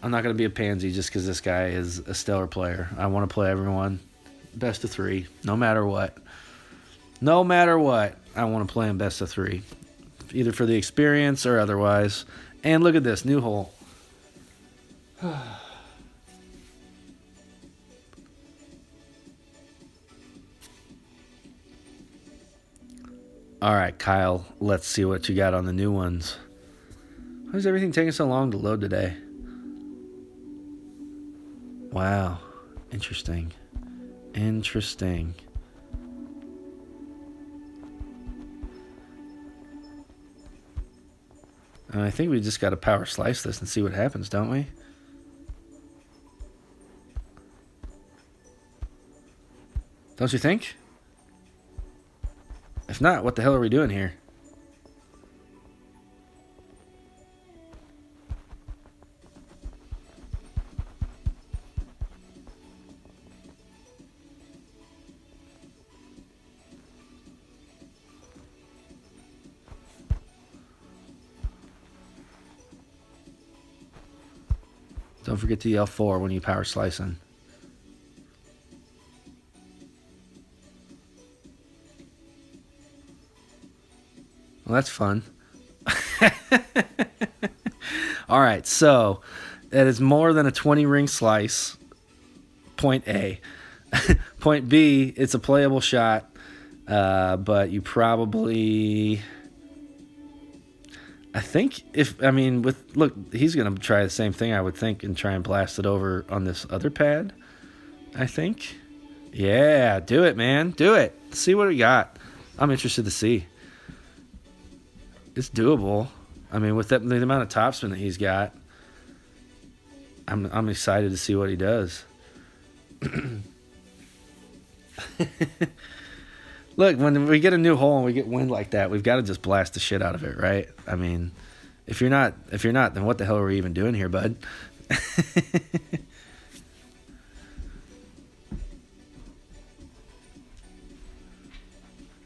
I'm not going to be a pansy just because this guy is a stellar player. I want to play everyone. Best of 3, no matter what. No matter what, I want to play him best of 3. Either for the experience or otherwise. And look at this, new hole. All right, Kyle, let's see what you got on the new ones. Why is everything taking so long to load today? Wow, interesting. Interesting. I think we just got to power slice this and see what happens, don't we? Don't you think? If not, what the hell are we doing here? Don't forget to yell 4 when you power slicing. Well, that's fun. All right, so that is more than a 20 ring slice. Point A. Point B, it's a playable shot, but you probably... I think look, he's going to try the same thing, I would think, and try and blast it over on this other pad, I think. Yeah, do it, man. Do it. See what we got. I'm interested to see. It's doable. I mean, with the amount of topspin that he's got, I'm excited to see what he does. Look, when we get a new hole and we get wind like that, we've got to just blast the shit out of it, right? I mean, if you're not, then what the hell are we even doing here, bud?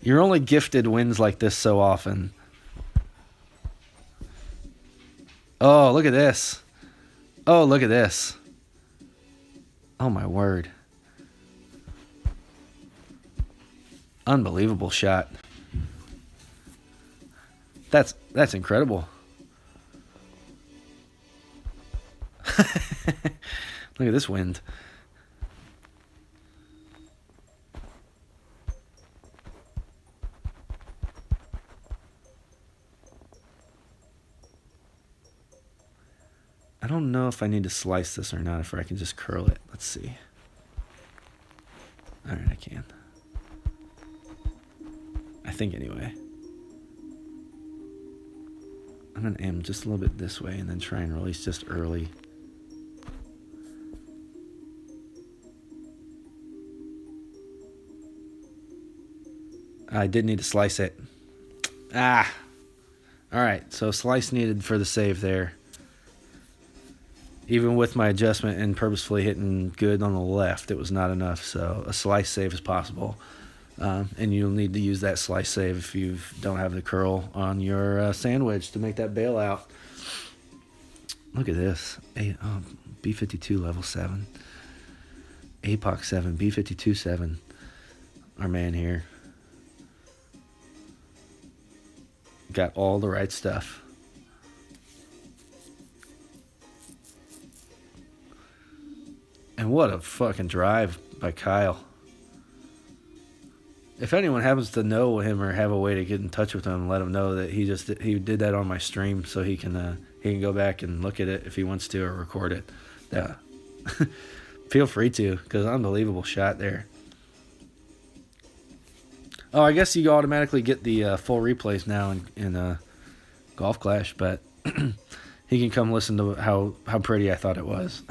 You're only gifted wins like this so often. Oh, look at this. Oh, look at this. Oh, my word. Unbelievable shot. That's incredible. Look at this wind. I don't know if I need to slice this or not, if I can just curl it. Let's see. All right, I can. I think anyway. I'm going to aim just a little bit this way and then try and release just early. I did need to slice it. Ah! Alright, so slice needed for the save there. Even with my adjustment and purposefully hitting good on the left, it was not enough. So a slice save is possible. And you'll need to use that slice save if you don't have the curl on your sandwich to make that bailout. Look at this. B52 level 7. APOC 7. B52 7. Our man here. Got all the right stuff. And what a fucking drive by Kyle. If anyone happens to know him or have a way to get in touch with him, let him know that he did that on my stream, so he can go back and look at it if he wants to, or record it. Yeah. Feel free to, because unbelievable shot there. Oh, I guess you automatically get the full replays now in Golf Clash, but he can come listen to how pretty I thought it was.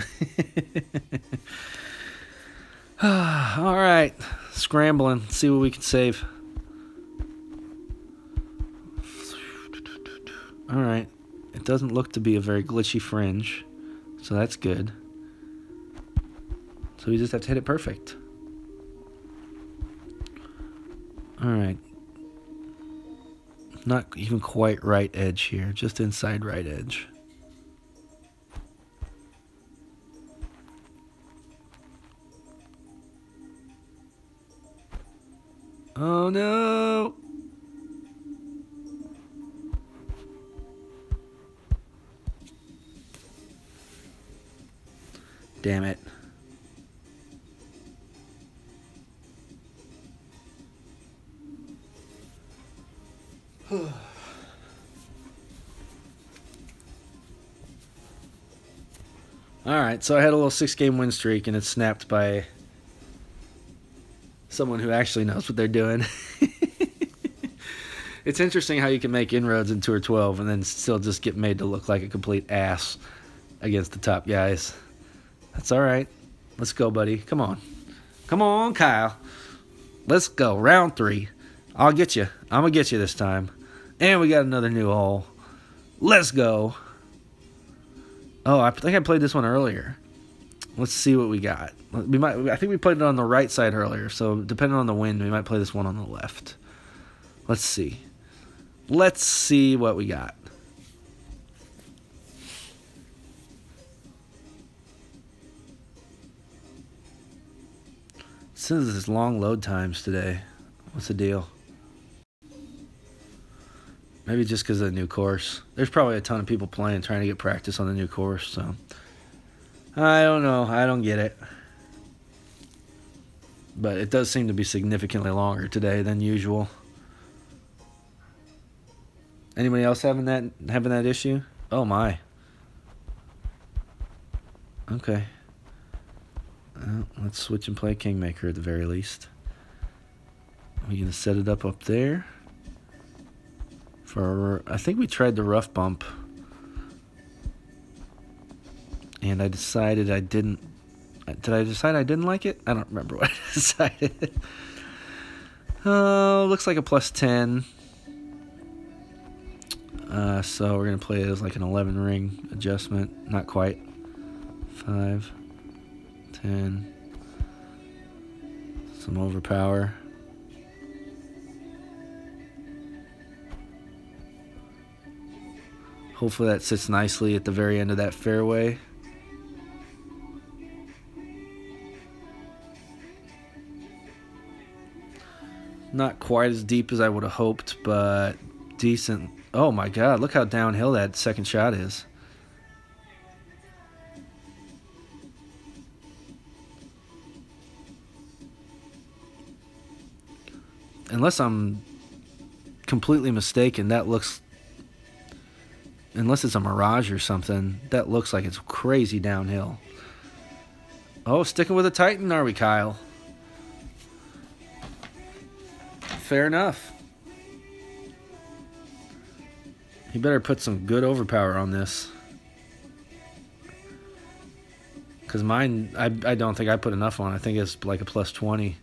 All right, scrambling, see what we can save. All right, it doesn't look to be a very glitchy fringe, so that's good. So we just have to hit it perfect. All right, not even quite right edge here, just inside right edge. Oh no! Damn it. Alright, so I had a little 6-game win streak and it snapped by someone who actually knows what they're doing. It's interesting how you can make inroads in Tour 12 and then still just get made to look like a complete ass against the top guys. That's alright. Let's go, buddy. Come on. Come on, Kyle. Let's go. Round 3. I'll get you. I'm going to get you this time. And we got another new hole. Let's go. Oh, I think I played this one earlier. Let's see what we got. I think we played it on the right side earlier, so depending on the wind, we might play this one on the left. Let's see. Let's see what we got. Since there's long load times today, what's the deal? Maybe just because of the new course. There's probably a ton of people playing, trying to get practice on the new course, so I don't know. I don't get it. But it does seem to be significantly longer today than usual. Anybody else having that issue? Oh my. Okay. Let's switch and play Kingmaker at the very least. We're gonna set it up there. I think we tried the rough bump. And I decided I didn't. Did I decide I didn't like it? I don't remember what I decided. Oh, looks like a plus 10. So we're going to play it as like an 11 ring adjustment. Not quite. 5, 10. Some overpower. Hopefully that sits nicely at the very end of that fairway. Not quite as deep as I would have hoped, but decent. Oh my God, look how downhill that second shot is. Unless I'm completely mistaken, that looks... Unless it's a mirage or something, that looks like it's crazy downhill. Oh, sticking with a Titan, are we, Kyle? Fair enough. You better put some good overpower on this. Because mine, I don't think I put enough on. I think it's like a plus 20.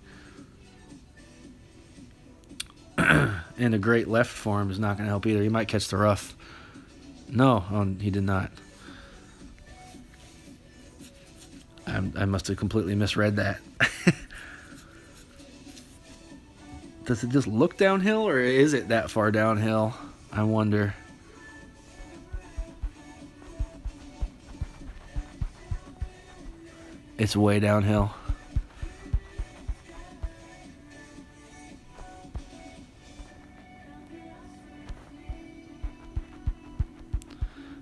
And a great left for him is not going to help either. He might catch the rough. No, he did not. I must have completely misread that. Does it just look downhill, or is it that far downhill? I wonder. It's way downhill.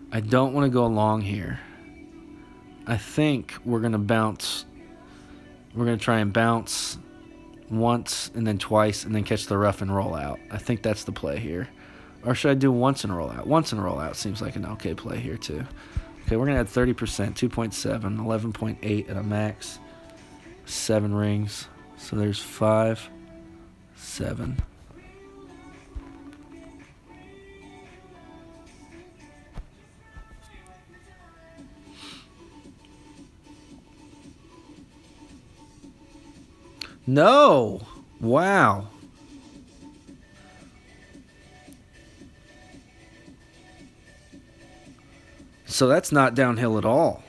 I don't want to go long here. I think we're going to bounce. We're going to try and bounce once and then twice and then catch the rough and roll out. I think that's the play here. Or should I do once and roll out? Once and roll out seems like an okay play here too. Okay, we're going to add 30%, 2.7, 11.8 at a max, 7 rings. So there's 5, 7. No! Wow. So that's not downhill at all.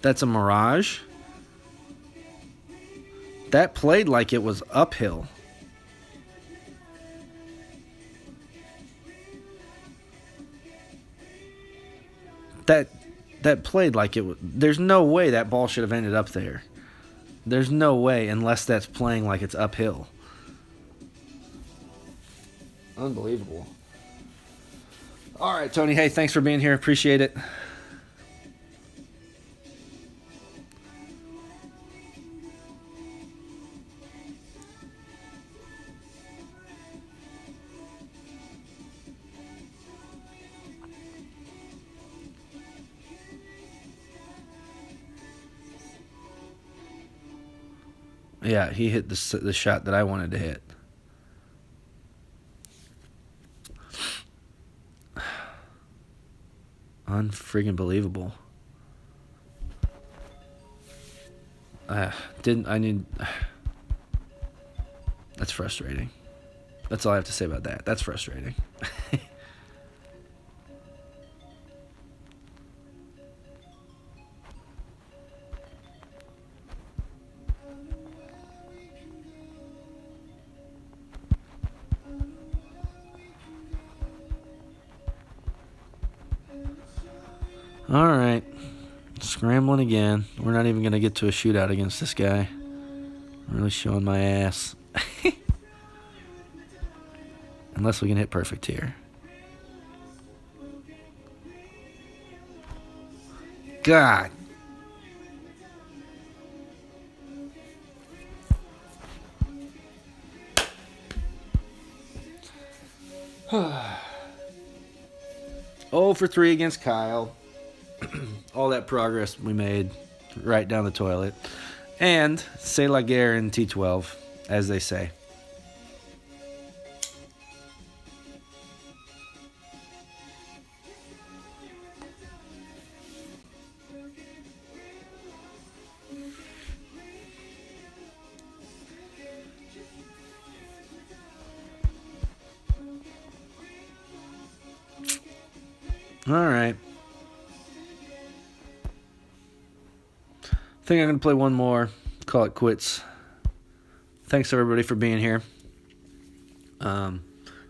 That's a mirage. That played like it was uphill. That played like it was... There's no way that ball should have ended up there. There's no way, unless that's playing like it's uphill. Unbelievable. All right, Tony. Hey, thanks for being here. Appreciate it. Yeah, he hit the shot that I wanted to hit. Unfriggin' believable. That's frustrating. That's all I have to say about that. That's frustrating. All right. Scrambling again. We're not even going to get to a shootout against this guy. Really showing my ass. Unless we can hit perfect here. God. Oh for 3 against Kyle. All that progress we made right down the toilet. And c'est la guerre in T12, as they say. All right. I think I'm going to play one more. Call it quits. Thanks everybody for being here.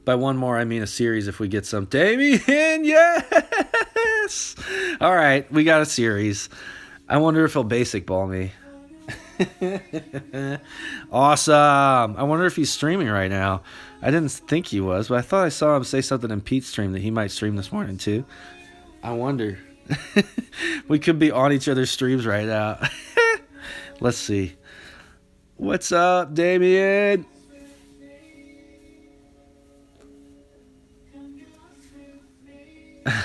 By one more, I mean a series if we get some. Damien, yes! All right, we got a series. I wonder if he'll basic ball me. Awesome. I wonder if he's streaming right now. I didn't think he was, but I thought I saw him say something in Pete's stream that he might stream this morning too. I wonder. We could be on each other's streams right now. Let's see. What's up, Damien?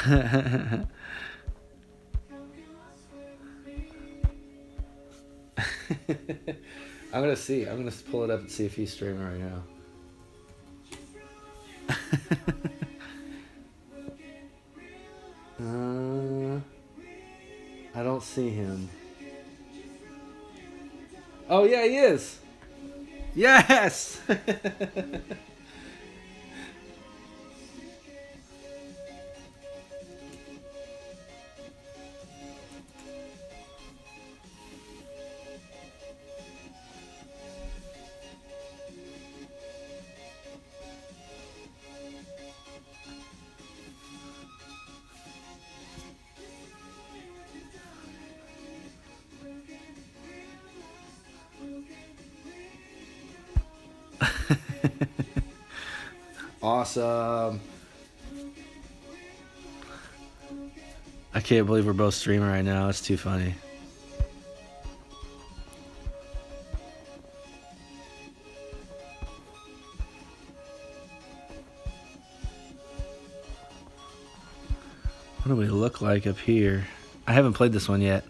I'm gonna see. I'm gonna pull it up and see if he's streaming right now. I don't see him. Oh yeah, he is. Yes. Awesome. I can't believe we're both streaming right now. It's too funny. What do we look like up here? I haven't played this one yet.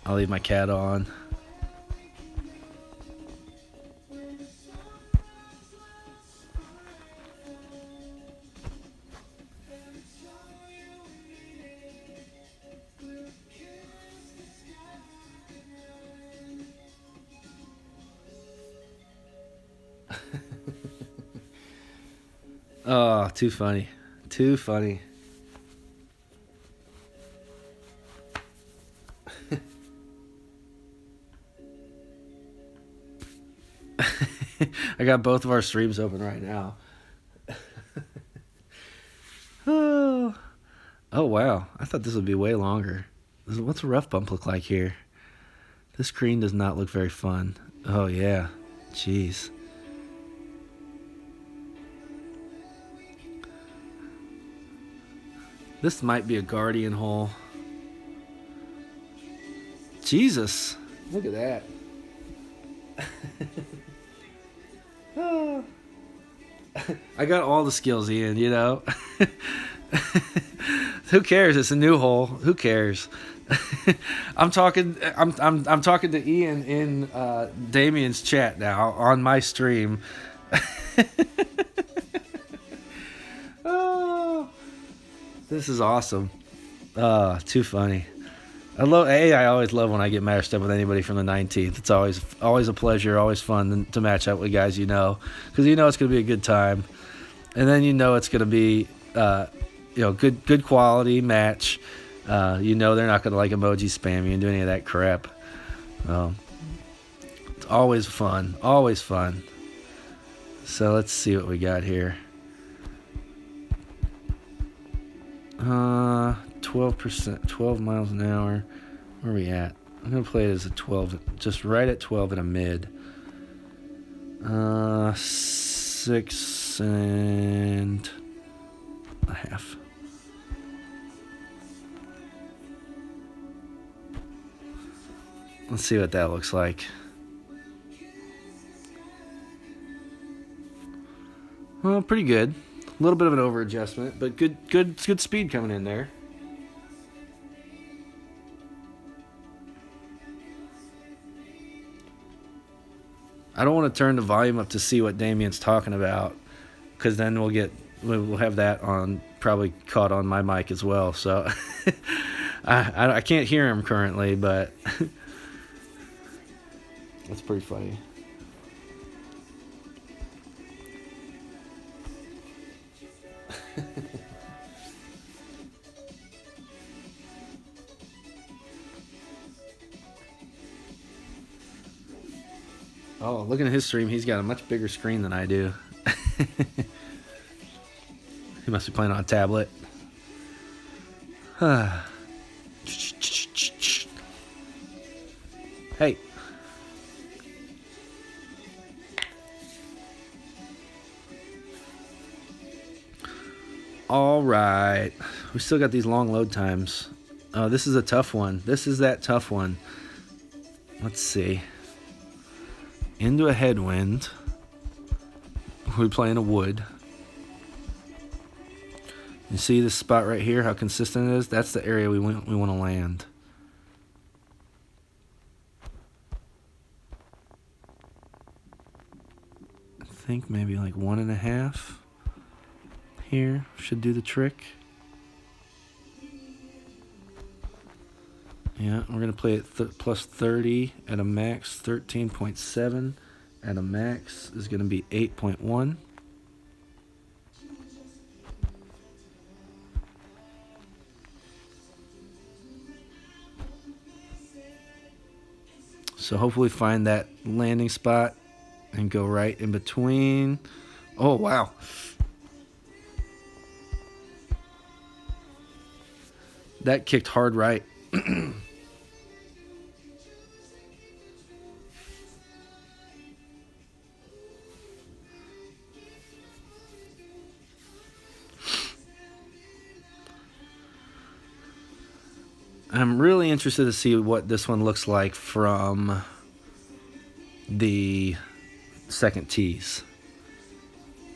I'll leave my cat on. Oh, too funny. Too funny. I got both of our streams open right now. Oh wow. I thought this would be way longer. What's a rough bump look like here? This screen does not look very fun. Oh yeah. Jeez. This might be a guardian hole. Jesus. Look at that. Oh. I got all the skills, Ian, you know. Who cares? It's a new hole. Who cares? I'm talking to Ian in Damien's chat now on my stream. Oh, this is awesome. Too funny. I always love when I get matched up with anybody from the 19th. It's always a pleasure, always fun to match up with guys you know, because you know it's going to be a good time, and then you know it's going to be good quality match. You know they're not going to like emoji spam you and do any of that crap. It's always fun, always fun. So let's see what we got here. 12%, 12 miles an hour. Where are we at? I'm going to play it as a 12, just right at 12 in a mid. 6.5. Let's see what that looks like. Well, pretty good. A little bit of an over adjustment, but good speed coming in there. I don't want to turn the volume up to see what Damien's talking about, because then we'll have that on, probably caught on my mic as well. So I can't hear him currently, but that's pretty funny. Oh, looking at his stream, he's got a much bigger screen than I do. He must be playing on a tablet. Hey. All right. We still got these long load times. Oh, this is a tough one. This is that tough one. Let's see. Into a headwind. We're playing a wood. You see this spot right here, how consistent it is? That's the area we want to land. I think maybe like 1.5 here should do the trick. Yeah, we're going to play it plus 30 at a max, 13.7 at a max is going to be 8.1. So hopefully find that landing spot and go right in between. Oh, wow. That kicked hard right. I'm really interested to see what this one looks like from the second tees.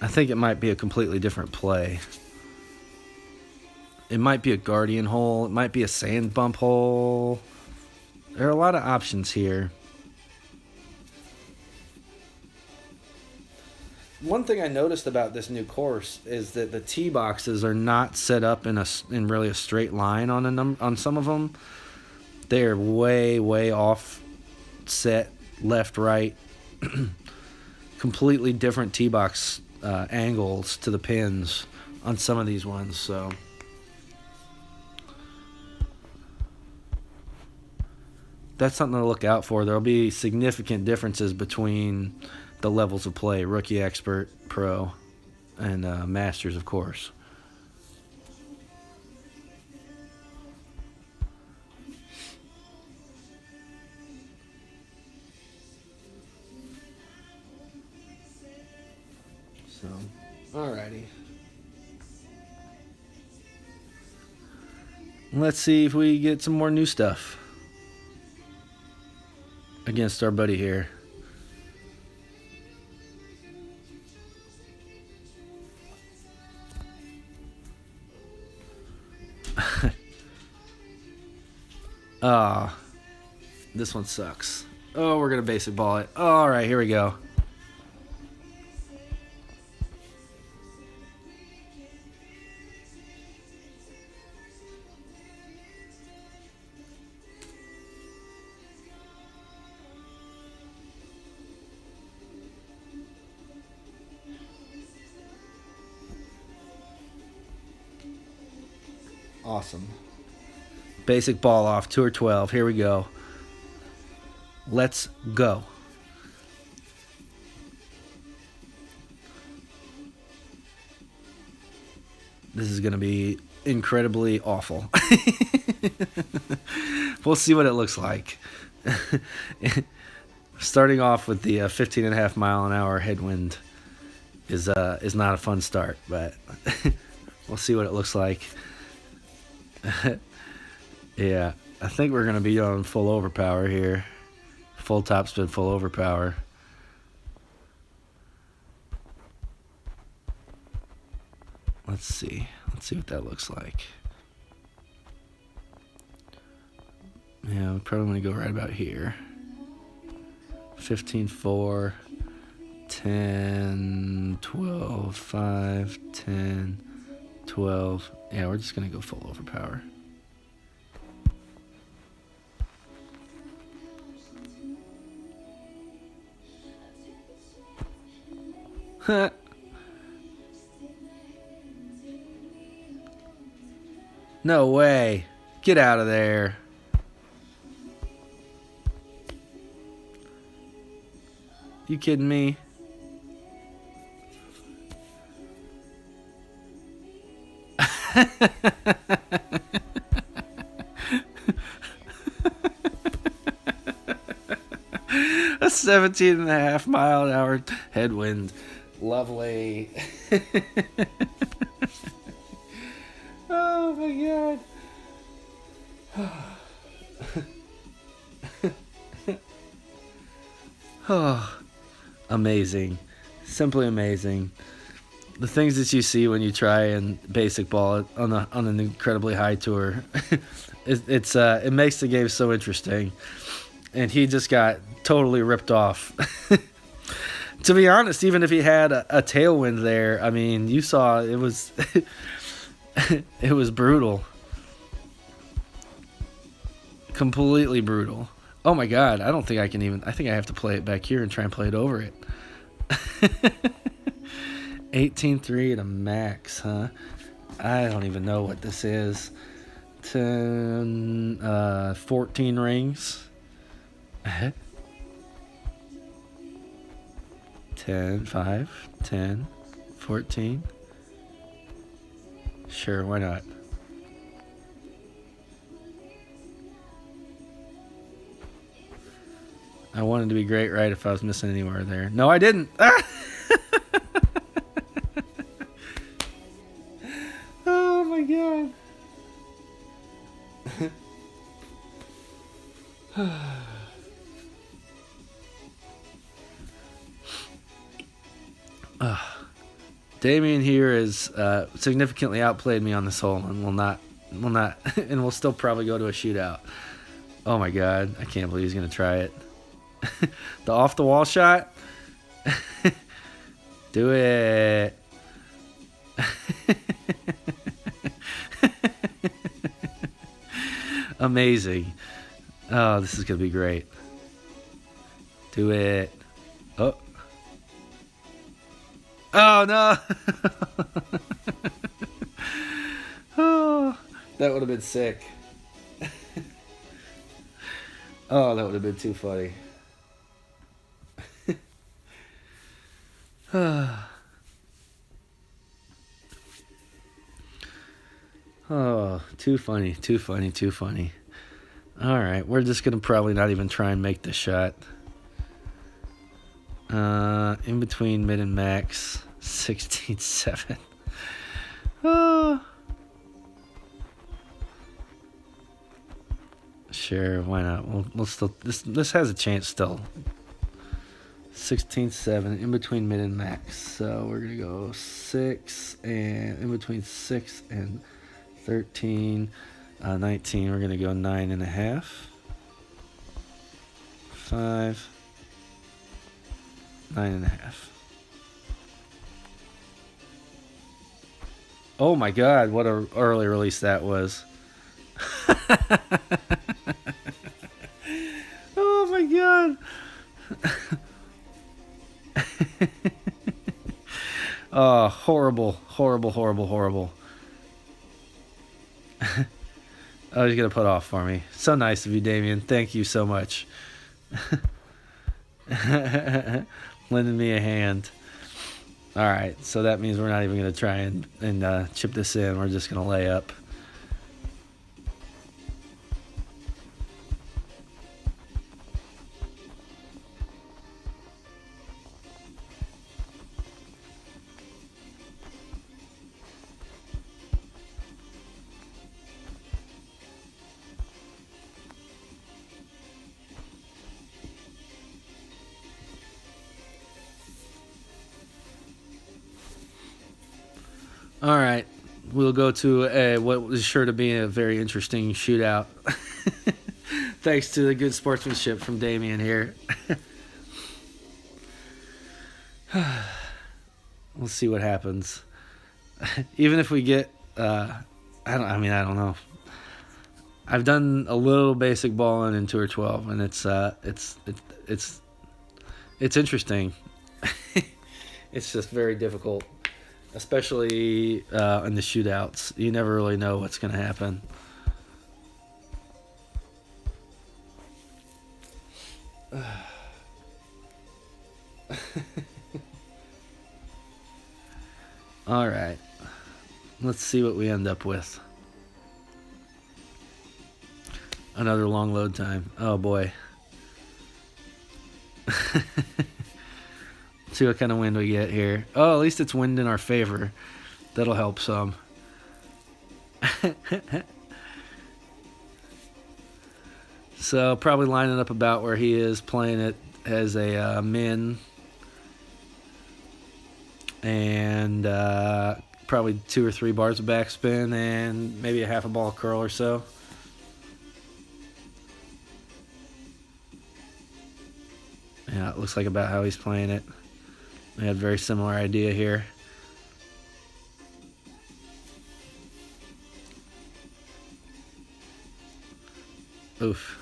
I think it might be a completely different play. It might be a guardian hole. It might be a sand bump hole. There are a lot of options here. One thing I noticed about this new course is that the tee boxes are not set up in really a straight line on some of them. They're way off set, left, right. Completely different tee box angles to the pins on some of these ones. So that's something to look out for. There'll be significant differences between the levels of play, rookie, expert, pro, and masters, of course. So, alrighty. Let's see if we get some more new stuff against our buddy here. This one sucks. Oh, we're gonna basic ball it. All right, here we go. Awesome. Basic ball off, Tour 12. Here we go. Let's go. This is going to be incredibly awful. We'll see what it looks like. Starting off with the 15.5 mile an hour headwind is not a fun start, but we'll see what it looks like. Yeah, I think we're going to be on full overpower here. Full top spin, full overpower. Let's see what that looks like. Yeah, we're probably going to go right about here. 15-4, 10, 12, 5, 10, 12. Yeah, we're just going to go full overpower. No way. Get out of there. You kidding me? A 17.5-mile-an-hour headwind. Lovely. Oh my god. Oh, amazing. Simply amazing. The things that you see when you try and basic ball on an incredibly high tour, it makes the game so interesting. And he just got totally ripped off. To be honest, even if he had a tailwind there, I mean, you saw it was it was brutal. Completely brutal. Oh my god, I don't think I can even... I think I have to play it back here and try and play it over it. 18-3 at a max, huh? I don't even know what this is. 14 rings. 10, 5, 10, 14. Sure, why not? I wanted to be great, right, if I was missing anywhere there. No, I didn't. Oh, my God. Damien here is significantly outplayed me on this hole and will not, and will still probably go to a shootout. Oh, my God. I can't believe he's going to try it. The off-the-wall shot? Do it. Amazing. Oh, this is going to be great. Do it. Oh. Oh, no. Oh, that would have been sick. Oh, that would have been too funny. Oh, too funny, too funny, too funny. All right, we're just going to probably not even try and make this shot. In between mid and max, 16-7. Oh. Sure, why not? We'll still... This has a chance still. 16-7 in between mid and max, so we're gonna go 6 and in between 6 and 13, 19. We're gonna go 9.5, 5, 9.5. Oh my God! What a early release that was. Oh my God. Oh, horrible, horrible, horrible, horrible. Oh, he's going to put off for me. So nice of you, Damien. Thank you so much. Lending me a hand. All right, so that means we're not even going to try and chip this in. We're just going to lay up. All right, we'll go to what was sure to be a very interesting shootout. Thanks to the good sportsmanship from Damien here. We'll see what happens. Even if we get, I don't know. I've done a little basic balling in Tour 12, and it's interesting. It's just very difficult. Especially in the shootouts. You never really know what's going to happen. All right. Let's see what we end up with. Another long load time. Oh boy. See what kind of wind we get here. Oh, at least it's wind in our favor. That'll help some. So probably lining up about where he is, playing it as a min. And probably 2 or 3 bars of backspin and maybe a half a ball curl or so. Yeah, it looks like about how he's playing it. We had a very similar idea here. Oof.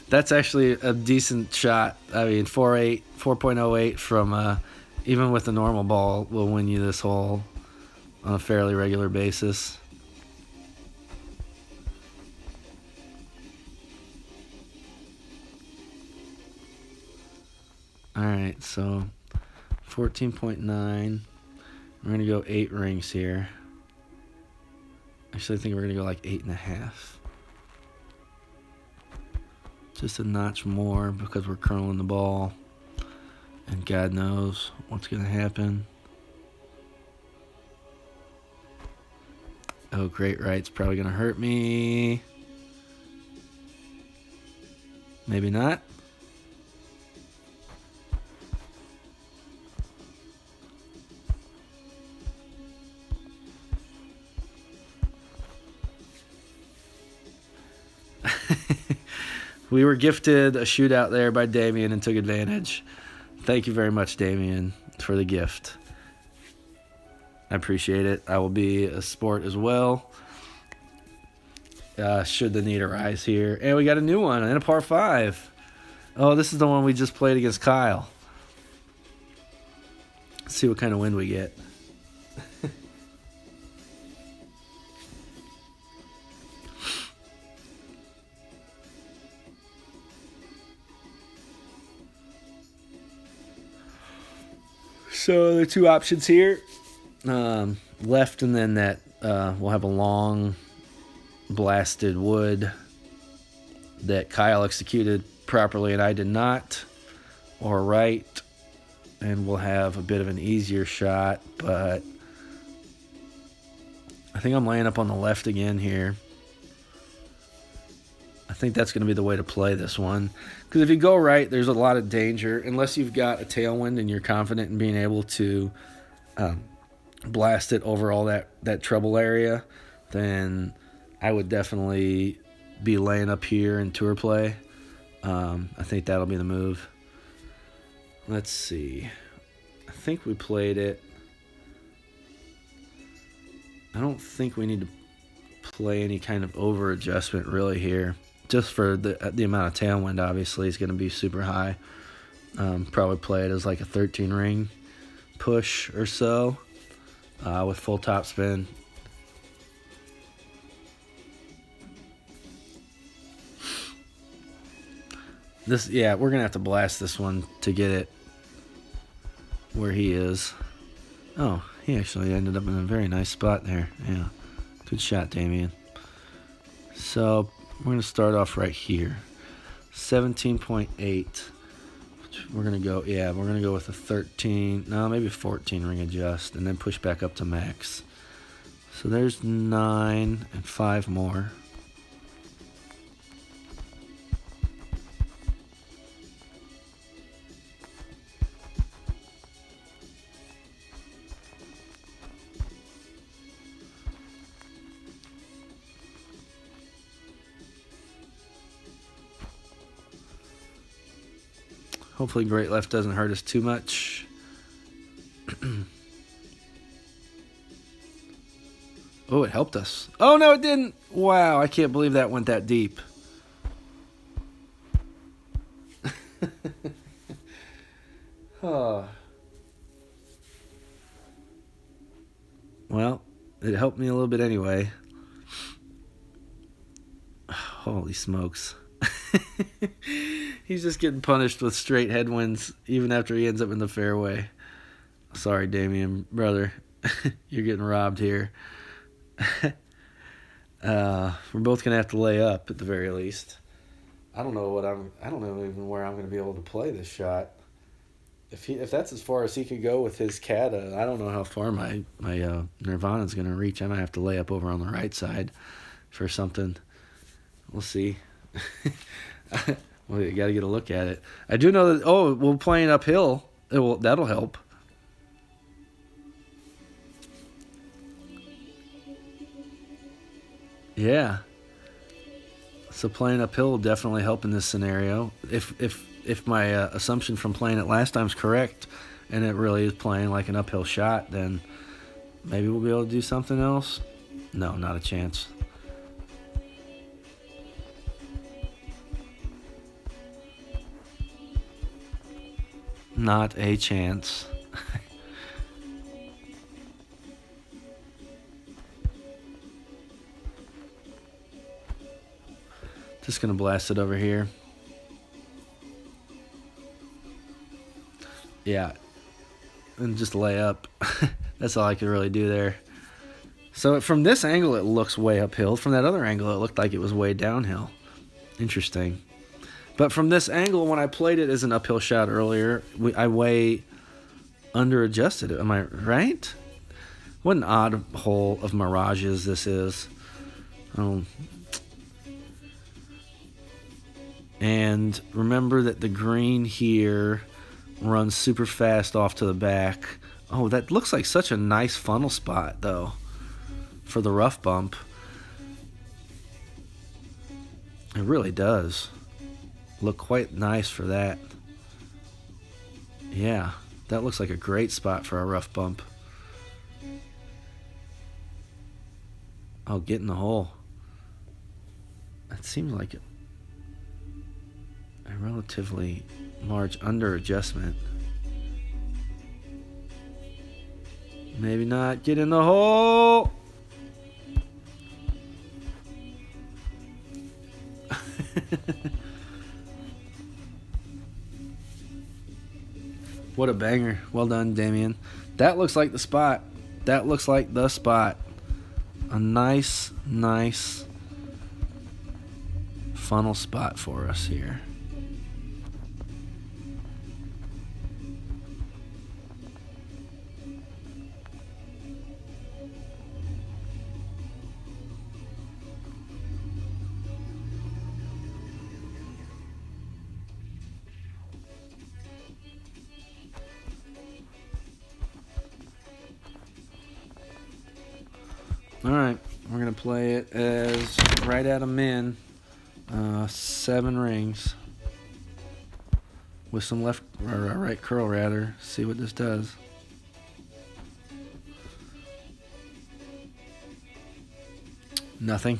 That's actually a decent shot. I mean, 4.08 from even with the normal ball will win you this hole on a fairly regular basis. All right, so 14.9. We're going to go 8 rings here. Actually, I think we're going to go like 8.5. Just a notch more because we're curling the ball. And God knows what's going to happen. Oh, great right's probably going to hurt me. Maybe not. We were gifted a shootout there by Damien and took advantage. Thank you very much, Damien, for the gift. I appreciate it. I will be a sport as well, should the need arise here. And we got a new one and a par 5. Oh, this is the one we just played against Kyle. Let's see what kind of wind we get. So the 2 options here, left, and then that we'll have a long blasted wood that Kyle executed properly and I did not, or right, and we'll have a bit of an easier shot, but I think I'm laying up on the left again here. I think that's going to be the way to play this one. Because if you go right, there's a lot of danger. Unless you've got a tailwind and you're confident in being able to blast it over all that trouble area, then I would definitely be laying up here in tour play. I think that'll be the move. Let's see. I think we played it. I don't think we need to play any kind of over adjustment really here. Just for the amount of tailwind, obviously, is going to be super high. Probably play it as like a 13 ring push or so with full top spin. Yeah, we're going to have to blast this one to get it where he is. Oh, he actually ended up in a very nice spot there. Yeah, good shot, Damien. So we're going to start off right here. 17.8. We're going to go, we're going to go with a 13, no, maybe 14 ring adjust, and then push back up to max. So there's 9 and 5 more. Hopefully great left doesn't hurt us too much. Oh, it helped us. Oh, no, it didn't. Wow, I can't believe that went that deep. Oh. Well, it helped me a little bit anyway. Holy smokes. He's just getting punished with straight headwinds even after he ends up in the fairway. Sorry, Damien, brother. You're getting robbed here. We're both going to have to lay up at the very least. I don't know even where I'm going to be able to play this shot. If that's as far as he could go with his Kata, I don't know how far my Nirvana's going to reach. I might have to lay up over on the right side for something. We'll see. Well, you got to get a look at it. I do know that, we're playing uphill. That'll help. Yeah. So playing uphill will definitely help in this scenario. If my assumption from playing it last time is correct, and it really is playing like an uphill shot, then maybe we'll be able to do something else. No, not a chance. Not a chance. Just going to blast it over here. Yeah. And just lay up. That's all I could really do there. So from this angle, it looks way uphill. From that other angle, it looked like it was way downhill. Interesting. But from this angle, when I played it as an uphill shot earlier, I way under-adjusted it. Am I right? What an odd hole of mirages this is. And remember that the green here runs super fast off to the back. Oh, that looks like such a nice funnel spot, though, for the rough bump. It really does look quite nice for that. Yeah, that looks like a great spot for a rough bump. Oh, get in the hole. That seems like a relatively large under adjustment. Maybe not. Get in the hole. What a banger. Well done, Damien. That looks like the spot. That looks like the spot. A nice funnel spot for us here. Alright, we're going to play it as right at a min, 7 rings, with some left, or right curl rather, see what this does. Nothing.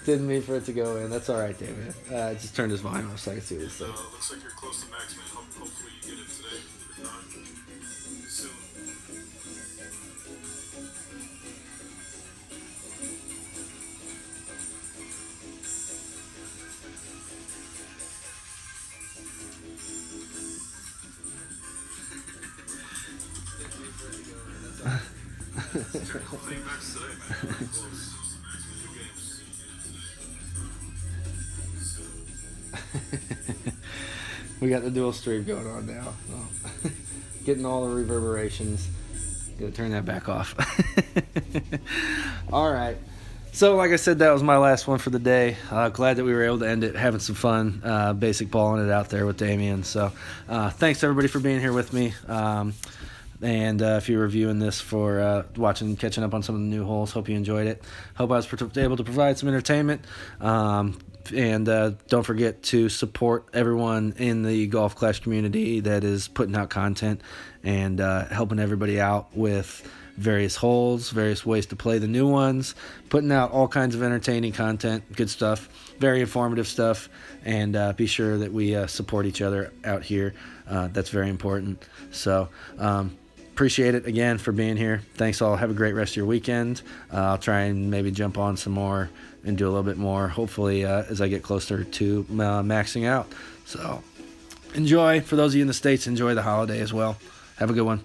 Didn't mean for it to go in. That's all right, David. Just turned his volume off so I can see what he's saying. Looks like you're close to max, man. Hopefully you get it today. If not, soon. Hopefully max today, man. Close. We got the dual stream going on now. Oh. Getting all the reverberations. Gonna turn that back off. All right. So, like I said, that was my last one for the day. Glad that we were able to end it having some fun, basic balling it out there with Damien. So, thanks everybody for being here with me. And if you're reviewing this for catching up on some of the new holes, hope you enjoyed it. Hope I was able to provide some entertainment. And don't forget to support everyone in the Golf Clash community that is putting out content and helping everybody out with various holes, various ways to play the new ones, putting out all kinds of entertaining content, good stuff, very informative stuff, and be sure that we support each other out here. That's very important. So appreciate it again for being here. Thanks all. Have a great rest of your weekend. I'll try and maybe jump on some more and do a little bit more, hopefully, as I get closer to maxing out. So enjoy. For those of you in the States, enjoy the holiday as well. Have a good one.